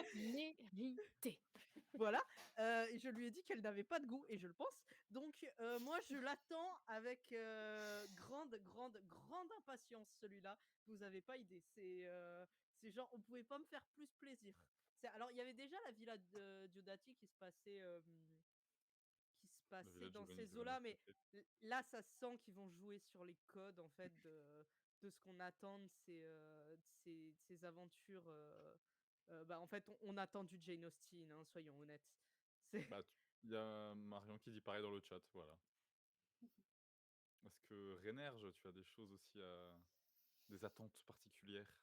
mérité. Voilà. Et je lui ai dit qu'elle n'avait pas de goût, et je le pense. Donc, moi, je l'attends avec grande, grande, grande impatience, celui-là. Vous avez pas idée. C'est genre, on pouvait pas me faire plus plaisir. Alors, il y avait déjà la villa de Diodati Le passait Village dans Giovanni ces Giovanni, eaux-là, mais OK. là, ça sent qu'ils vont jouer sur les codes, en fait, de ce qu'on attend de ces aventures. Bah, en fait, on attend du Jane Austen, hein, soyons honnêtes. C'est... Bah, il y a Marion qui dit pareil dans le chat, voilà. Est-ce que Rénerge, tu as des choses aussi des attentes particulières?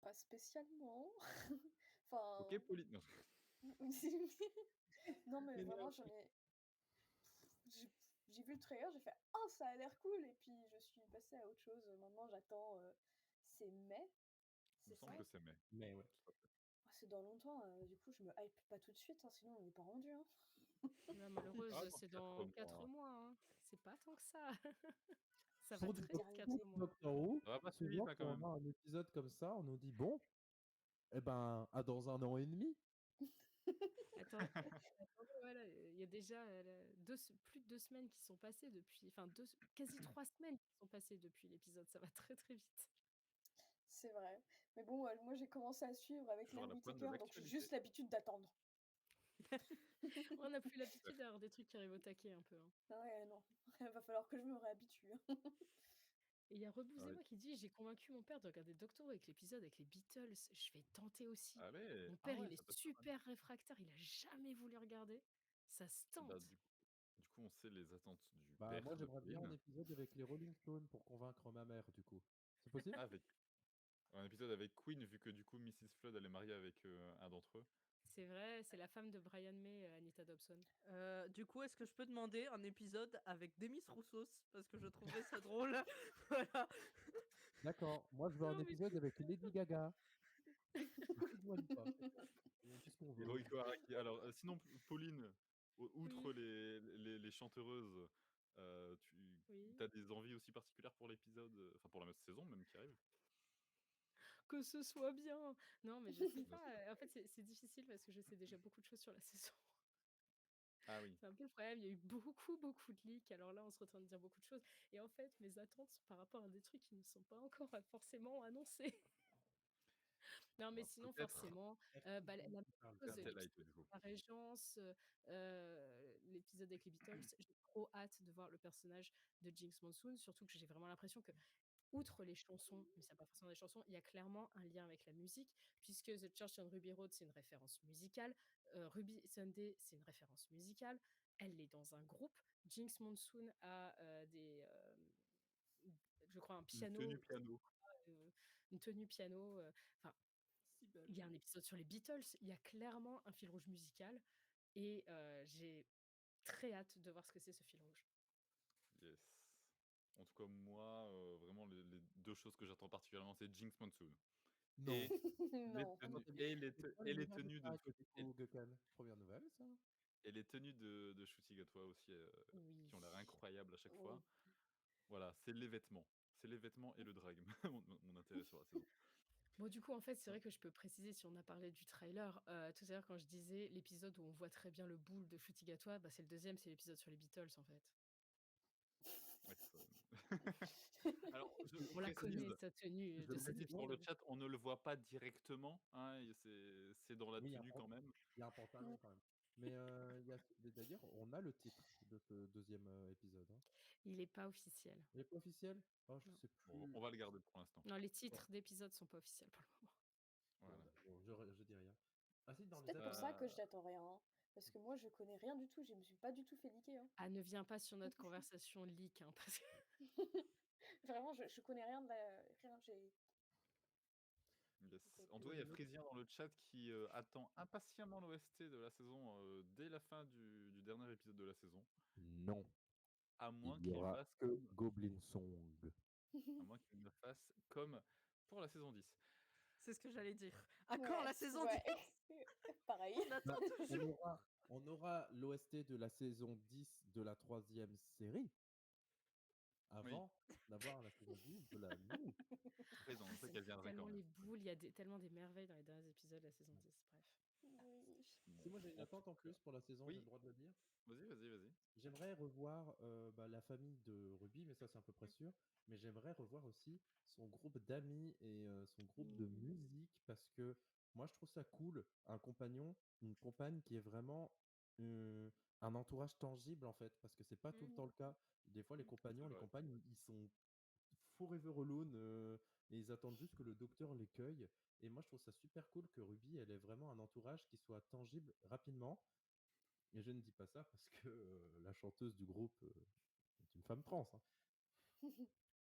Pas spécialement. OK, Enfin. Pauline. Non. Non, mais vraiment, Énergie. j'ai j'ai vu le trailer, j'ai fait «Oh, ça a l'air cool!» Et puis je suis passée à autre chose. Maintenant, j'attends. C'est mai. Il me C'est semble ça? que c'est mai. Mais ouais. Tout à fait. Ah, c'est dans longtemps, du coup, je me hype pas tout de suite, hein, sinon on n'est pas rendu. Hein. La malheureuse, Ah, dans c'est 4 dans mois. 4 mois, hein. C'est pas tant que ça. Ça va Pour C'est du très vite, 4 l'éternité. mois. Doctor Who, Ça va pas si vite, souvent hein, quand quand on même. a un épisode comme ça, on nous dit bon, eh ben, à dans 1 an et demi. Attends, attendez, voilà, il y a déjà plus de 2 semaines qui sont passées depuis, enfin quasi 3 semaines qui sont passées depuis l'épisode. Ça va très très vite. C'est vrai. Mais bon, moi j'ai commencé à suivre avec Toujours à l'ère la pointe de Whittaker, donc j'ai l'actualité. juste l'habitude d'attendre. On n'a plus l'habitude d'avoir des trucs qui arrivent au taquet un peu, hein. Ah ouais, non. Il va falloir que je me réhabitue. Hein. Et il y a Ah Rebousez-moi oui. qui dit: «J'ai convaincu mon père de regarder Doctor Who avec l'épisode avec les Beatles. Je vais tenter aussi». Allez! Mon Ah père, ouais, il ça est peut être pas mal. super réfractaire, il a jamais voulu regarder. Ça se Bah, tente. du coup, on sait les attentes du Bah, moi, père de j'aimerais bien un Pauline. épisode avec les Rolling Stones pour convaincre ma mère, du coup. C'est possible? Ah, avec un épisode avec Queen, vu que du coup, Mrs. Flood, elle est mariée avec un d'entre eux. C'est vrai, c'est la femme de Brian May, Anita Dobson. Du coup, est-ce que je peux demander un épisode avec Demis Roussos? Parce que je trouverais ça drôle. Voilà. D'accord. Moi, je veux un Non, mais épisode avec Lady Gaga. Et Dua Lipa. On dit ce qu'on Et veut. Roiko Araki. Alors, sinon, Pauline, outre oui, les chanteuses, tu oui. as des envies aussi particulières pour l'épisode, enfin pour la saison même qui arrive? Que ce soit bien. Non, mais je sais Bien pas, sûr. en fait, c'est difficile parce que je sais déjà beaucoup de choses sur la saison. Ah oui. C'est un peu le problème, il y a eu beaucoup, beaucoup de leaks. Alors là, on se retrouve de dire beaucoup de choses. Et en fait, mes attentes sont par rapport à des trucs qui ne sont pas encore forcément annoncés. Non, mais Alors sinon, peut-être forcément, bah, la même chose, Satellite, l'épisode du coup. de la Régence, l'épisode avec les Beatles, j'ai trop hâte de voir le personnage de Jinx Monsoon, surtout que j'ai vraiment l'impression que, outre les chansons, mais c'est pas forcément des chansons, il y a clairement un lien avec la musique, puisque The Church on Ruby Road, c'est une référence musicale, Ruby Sunday, c'est une référence musicale, elle est dans un groupe, Jinx Monsoon a je crois un Une tenue piano, piano. une tenue piano, enfin Si belle. il y a un épisode sur les Beatles, il y a clairement un fil rouge musical et j'ai très hâte de voir ce que c'est ce fil rouge. Yes. En tout cas, moi, vraiment, les 2 choses que j'attends particulièrement, c'est Jinx Monsoon Non. et les Non. tenues Attendez, et les c'est te quoi et les l'univers de tenues de Carac, Shruti du coup, Gökhan? Première nouvelle, ça? et les tenues de Ncuti Gatwa aussi, Oui. qui ont l'air incroyables à chaque fois. Oui. Voilà, c'est les vêtements. C'est les vêtements et le drag, mon intérêt sur la saison. Bon, du coup, en fait, c'est vrai que je peux préciser si on a parlé du trailer. Tout à l'heure, quand je disais l'épisode où on voit très bien le boule de Futigatwa, bah, c'est le deuxième, c'est l'épisode sur les Beatles, en fait. Ouais, alors, je On la précise connaît, sa tenue je de cet précise pour le épisode. chat, on ne le voit pas directement, hein, et c'est dans la Oui, tenue quand même. il y a un pantalon quand même. Mais d'ailleurs, on a le titre de ce deuxième épisode. Hein. Il est pas officiel. Il est pas officiel? Oh, je Non. sais Bon, plus. on va le garder pour l'instant. Non, les Bon, titres d'épisodes sont pas officiels pour le moment. Voilà. bon, je dis rien. Ah si, dans C'est les peut-être pour ça que Euh, je n'attends rien. Hein, parce que moi, je connais rien du tout. Je me suis pas du tout fait liquer. Hein. Ah, ne viens pas sur notre conversation leak, hein, parce que Vraiment, je connais rien de la. Rien, yes. donc, En tout cas, il y a Frisian dans le chat qui attend impatiemment l'OST de la saison dès la fin du dernier épisode de la saison. Non, À il moins y qu'il aura fasse que comme, Goblin Song. à moins qu'il ne fasse comme pour la saison 10. C'est ce que j'allais dire. À quand la saison 10? ouais. Pareil. On attend Bah, toujours. on aura l'OST de la saison 10 de la 3e série Oui, avant d'avoir la saison 10 de la nouvelle. raison, on sait qu'elle viendrait quand tellement même. les boules, il y a tellement des merveilles dans les derniers épisodes de la saison 10. Bref. Oui. Si moi j'ai une En attente tout en cas. plus pour la saison, j'ai Oui, le droit de le dire. vas-y. J'aimerais revoir la famille de Ruby, mais ça c'est à peu près sûr. Mais j'aimerais revoir aussi son groupe d'amis et son groupe de musique parce que moi je trouve ça cool, un compagnon, une compagne qui est vraiment un entourage tangible en fait, parce que c'est pas tout le temps le cas. Des fois les C'est compagnons, les vrai. compagnes, ils sont forever alone et ils attendent juste que le docteur les cueille. Et moi je trouve ça super cool que Ruby, elle ait vraiment un entourage qui soit tangible rapidement. Et je ne dis pas ça parce que la chanteuse du groupe est une femme trans. Hein.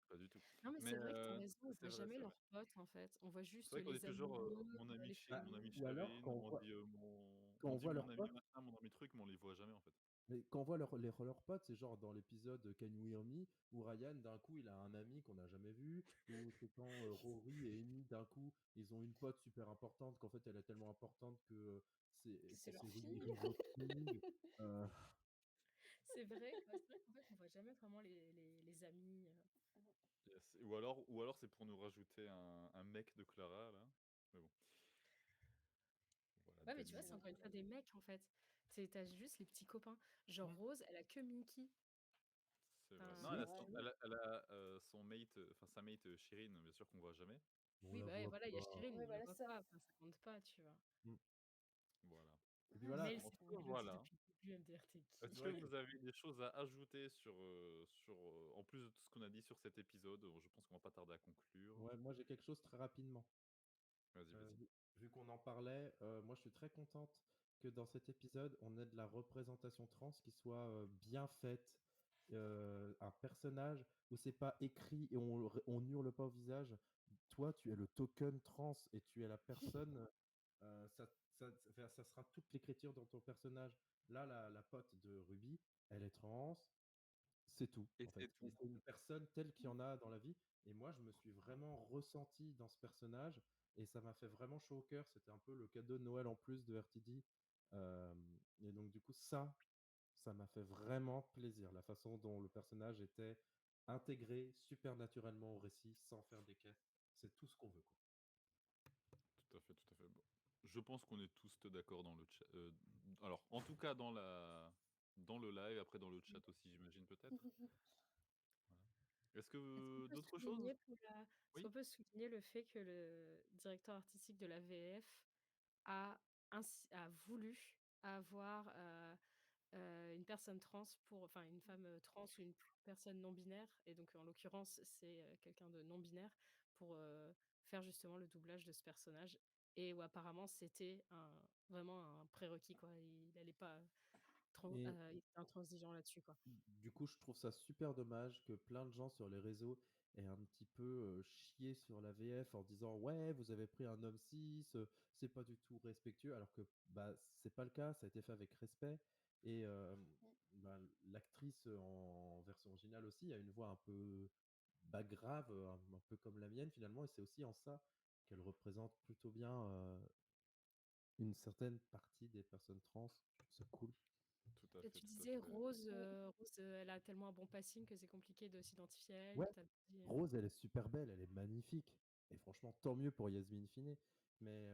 Pas du tout. Non, mais Mais c'est vrai que tu as raison, on c'est voit vrai, jamais c'est vrai. leurs potes, en fait. On voit C'est juste vrai qu'on dit les toujours amoureux, mon ami les Chi, mon familles. ami Ou alors, Chérine, on dit quand mon on voit ami leurs machin, potes, mon ami truc, mais on les voit jamais en fait. Mais quand on voit leurs potes, c'est genre dans l'épisode Can You Hear Me, où Ryan, d'un coup, il a un ami qu'on n'a jamais vu, ou c'est quand Rory et Amy, d'un coup, ils ont une pote super importante, qu'en fait, elle est tellement importante que C'est leur Ruby fille. Rivot King. Euh, C'est vrai, quoi. C'est vrai qu'en fait, on voit jamais vraiment les amis. Yes. Ou alors c'est pour nous rajouter un mec de Clara, là. Mais bon. Voilà, Ouais, mais tu vois, C'est c'est Danny. encore une fois des mecs, en fait. T'as juste les petits copains. Genre Ouais. Rose, elle a que Mickey. C'est vrai. Non, Enfin, C'est elle a vrai. son mate, enfin sa mate Shirin, bien sûr qu'on voit jamais. On oui, la bah ouais, voit voilà, il y a pas. Shirin, Ouais, on la voilà voit ça. pas, enfin, ça compte pas, tu vois. Mm. Voilà. Et puis Ouais, voilà, Mel, En c'est tout pour cas, Mélodie voilà. depuis le début, MDR, t'es qui? Est-ce que ouais, vous avez des choses à ajouter en plus de tout ce qu'on a dit sur cet épisode? Je pense qu'on va pas tarder à conclure. ouais, moi j'ai quelque chose très rapidement. Vas-y, vas-y. Vu qu'on en parlait, moi je suis très contente que dans cet épisode, on ait de la représentation trans qui soit bien faite. Un personnage où c'est pas écrit et on hurle pas au visage. Toi, tu es le token trans et tu es la personne. Ça, ça sera toute l'écriture dans ton personnage. Là, la pote de Ruby, elle est trans. C'est tout, Et en fait. c'est Et tout. c'est une personne telle qu'il y en a dans la vie. Et moi, je me suis vraiment ressenti dans ce personnage. Et ça m'a fait vraiment chaud au cœur. C'était un peu le cadeau de Noël en plus de RTD. Euh, et donc, du coup, ça m'a fait vraiment plaisir. La façon dont le personnage était intégré super naturellement au récit, sans faire des caisses. C'est tout ce qu'on veut, quoi. Tout à fait, tout à fait. Bon. Je pense qu'on est tous d'accord dans le chat. Alors, en tout cas dans le live, après dans le chat aussi, j'imagine peut-être. Voilà. Est-ce que d'autres choses? Est-ce Oui. qu'on peut souligner le fait que le directeur artistique de la VF a voulu avoir une personne trans enfin une femme trans ou une personne non binaire, et donc en l'occurrence c'est quelqu'un de non binaire pour faire justement le doublage de ce personnage, et où apparemment c'était vraiment un prérequis, quoi. Il n'allait pas Et il était intransigeant là-dessus, quoi. du coup, je trouve ça super dommage que plein de gens sur les réseaux aient un petit peu chié sur la VF en disant ouais, vous avez pris un homme cis, c'est pas du tout respectueux, alors que bah c'est pas le cas, ça a été fait avec respect. Et bah, l'actrice en version originale aussi a une voix un peu bah, grave, un peu comme la mienne finalement, et c'est aussi en ça qu'elle représente plutôt bien une certaine partie des personnes trans. C'est cool. Tout à Et fait, tu tout à disais fait. Rose, elle a tellement un bon passing que c'est compliqué de s'identifier à elle, Ouais, t'as dit. Rose, elle est super belle, elle est magnifique. Et franchement, tant mieux pour Yasmine Finet. Mais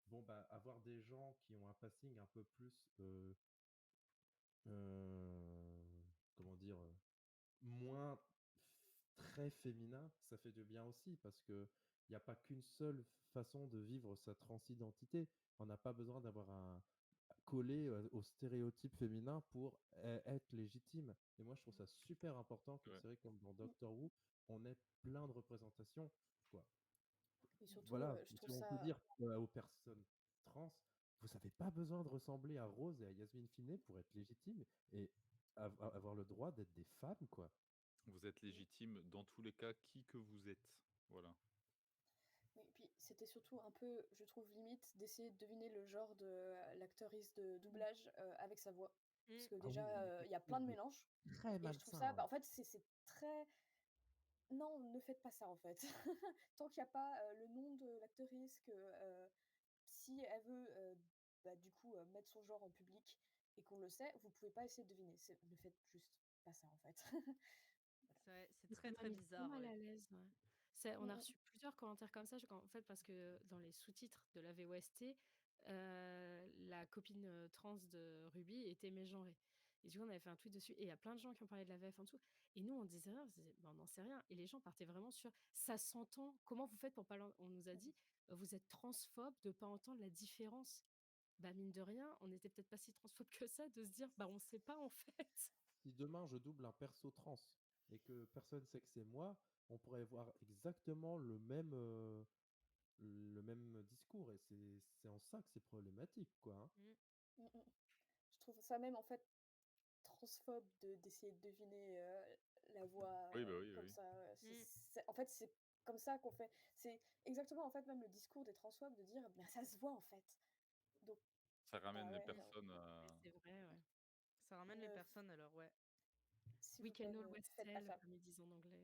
bon, bah, avoir des gens qui ont un passing un peu plus, comment dire, moins très féminin, ça fait du bien aussi parce que il n'y a pas qu'une seule façon de vivre sa transidentité. On n'a pas besoin d'avoir un collé au stéréotype féminin pour être légitime. Et moi, je trouve ça super important qu'une Ouais. série comme dans Doctor Who, on ait plein de représentations, quoi. Et surtout, Voilà, je trouve si on peut ça. dire aux personnes trans, vous n'avez pas besoin de ressembler à Rose et à Yasmine Finet pour être légitime et avoir le droit d'être des femmes, quoi. Vous êtes légitime dans tous les cas, qui que vous êtes. Voilà. Oui, puis c'était surtout un peu, je trouve, limite d'essayer de deviner le genre de l'actrice de doublage avec sa voix. Parce que Ah oui, déjà, il y a il quelque y a plein chose de de mélanges. très Et je trouve malsain, ça, bah, hein. en fait, c'est très. Non, ne faites pas ça, en fait. Tant qu'il n'y a pas le nom de l'actrice, que si elle veut, bah, du coup, mettre son genre en public et qu'on le sait, vous pouvez pas essayer de deviner. Ne faites juste pas ça, en fait. C'est Mais ça très m'a très mis trop bizarre, mal ouais. à l'aise, ouais. On a reçu plusieurs commentaires comme ça, en fait, parce que dans les sous-titres de la VOST, la copine trans de Ruby était mégenrée. Et du coup, on avait fait un tweet dessus, et il y a plein de gens qui ont parlé de la VF en dessous. Et nous, on disait rien, on disait, bah, on n'en sait rien. Et les gens partaient vraiment sur ça s'entend. Comment vous faites pour pas On nous a dit, vous êtes transphobe de pas entendre la différence. Bah, mine de rien, on n'était peut-être pas si transphobe que ça de se dire, bah, on sait pas en fait. Si demain je double un perso trans et que personne sait que c'est moi, on pourrait voir exactement le même discours. Et c'est en ça que c'est problématique, quoi, hein. Mm, mm. Je trouve ça même, en fait, transphobe d'essayer de deviner la voix Oui, bah oui, comme oui. ça. En fait, c'est comme ça qu'on fait. C'est exactement, en fait, même le discours des transphobes de dire, ben, ça se voit, en fait. Donc, Ça ramène bah les ouais, personnes à. C'est vrai, ouais. Ça ramène les Euh, personnes alors, ouais. S'il We vous plaît, can ne always faites pas tell, ça. comme ils disent en anglais.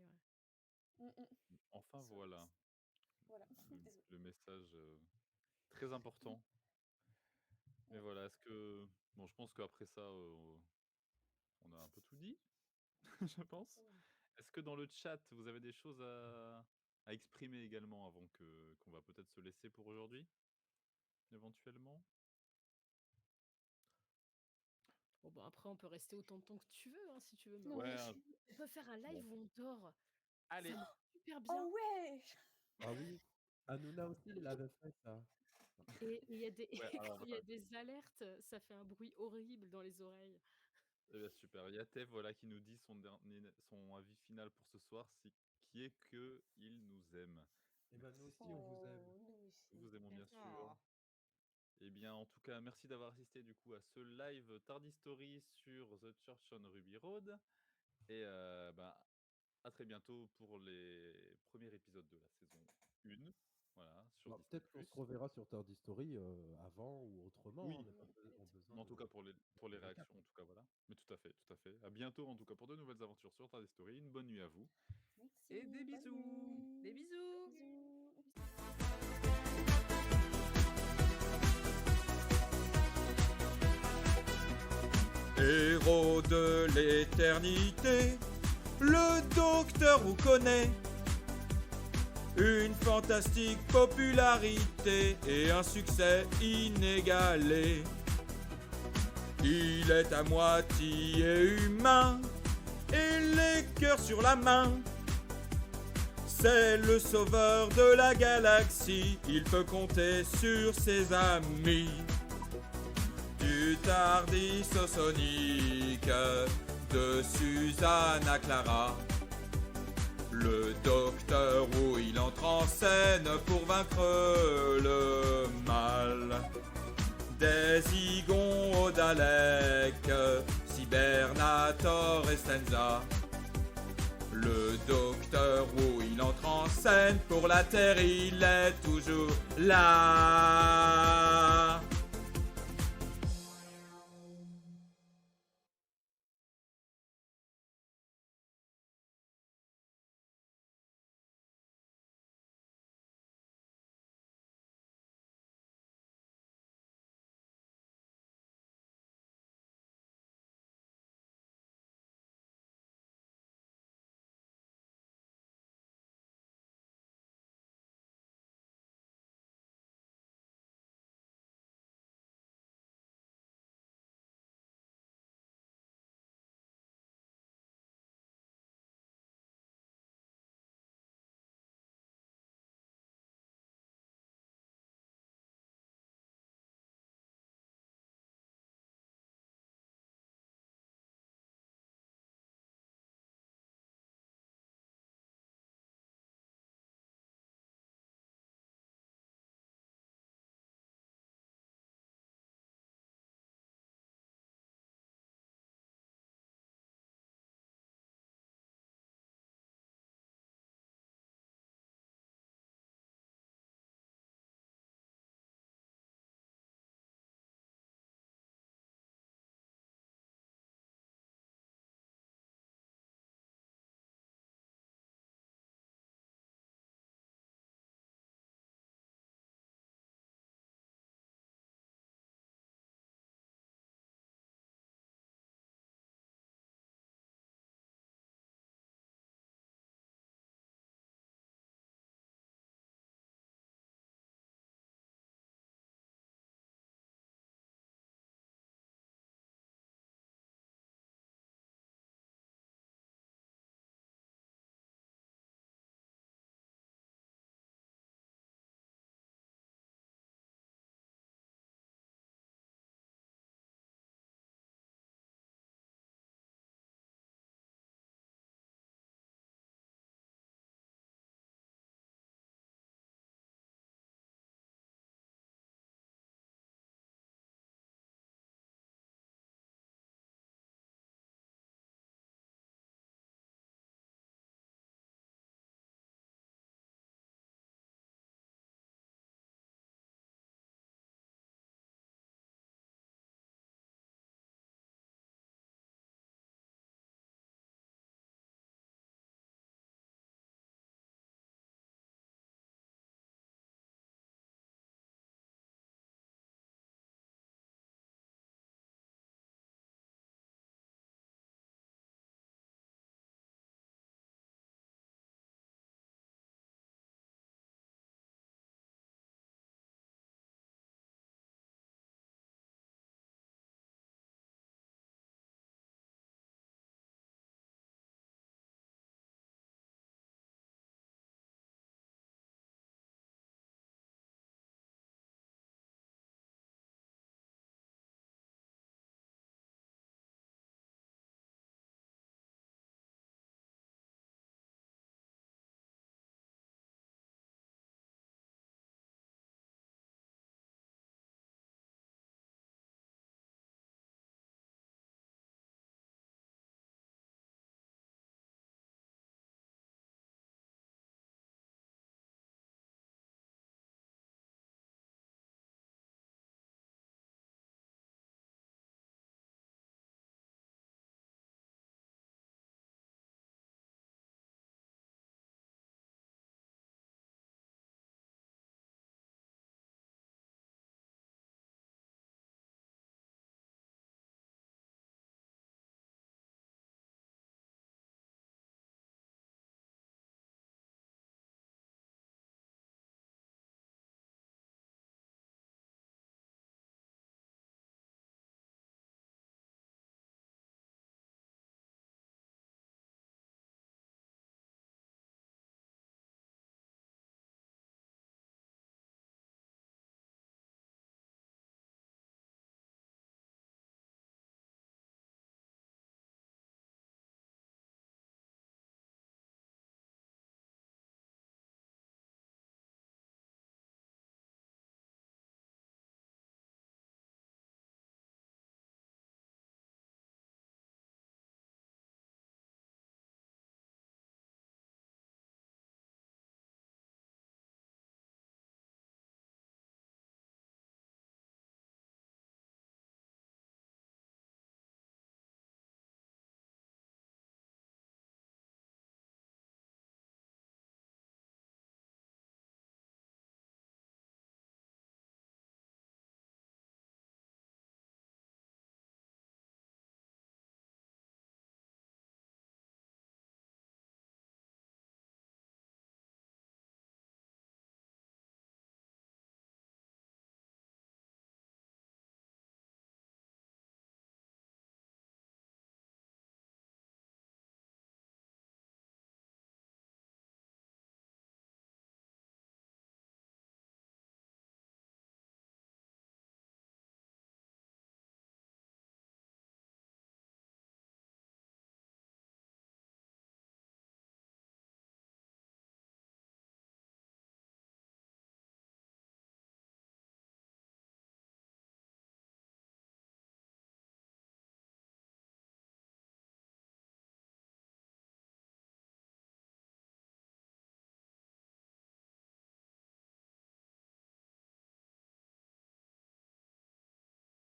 Mm, mm. Enfin, So- voilà. Voilà, désolé. Le message très important. Mais Ouais. voilà, est-ce que... Bon, je pense qu'après ça, on a un peu tout dit, je pense. Mm. Est-ce que dans le chat, vous avez des choses à exprimer également avant qu'on va peut-être se laisser pour aujourd'hui, éventuellement? Bon, bah, après, on peut rester autant de temps que tu veux, hein, si tu veux. Mais Ouais, on peut faire un live bon. où on dort. Allez, Ça marche super bien. Oh ouais! Ah oui, Hanouna aussi, il avait fait ça. Et il y a des, ouais, alors quand il y a voilà. des alertes, ça fait un bruit horrible dans les oreilles. Eh bien, super. Il y a Tev, voilà, qui nous dit son avis final pour ce soir, qui est que il nous aime. Et ben nous aussi, on vous aime. Oh, nous aussi. Nous vous aimons bien Merci. sûr. Oh. Eh bien, en tout cas, merci d'avoir assisté du coup à ce live Tardy Story sur The Church on Ruby Road. Et à très bientôt pour les premiers épisodes de la saison 1. Voilà, sur Bah, Disney+. peut-être qu'on se reverra sur Tardy Story avant ou autrement. Oui. On n'a pas besoin Mais en tout cas pour les de réactions, en tout cas voilà. Mais tout à fait, tout à fait. À bientôt en tout cas pour de nouvelles aventures sur Tardy Story. Une bonne nuit à vous. Merci. Et des bonne bisous. nuit. Des bisous. Bisous. Héros de l'éternité, le docteur vous connaît. Une fantastique popularité et un succès inégalé. Il est à moitié humain et les cœurs sur la main. C'est le sauveur de la galaxie, il peut compter sur ses amis. Du Tardis au Sonic, de Suzanne à Clara. Le docteur où il entre en scène pour vaincre le mal. Des Zygons au Dalek, Cybernator et Stenza. Le docteur où il entre en scène pour la Terre, il est toujours là.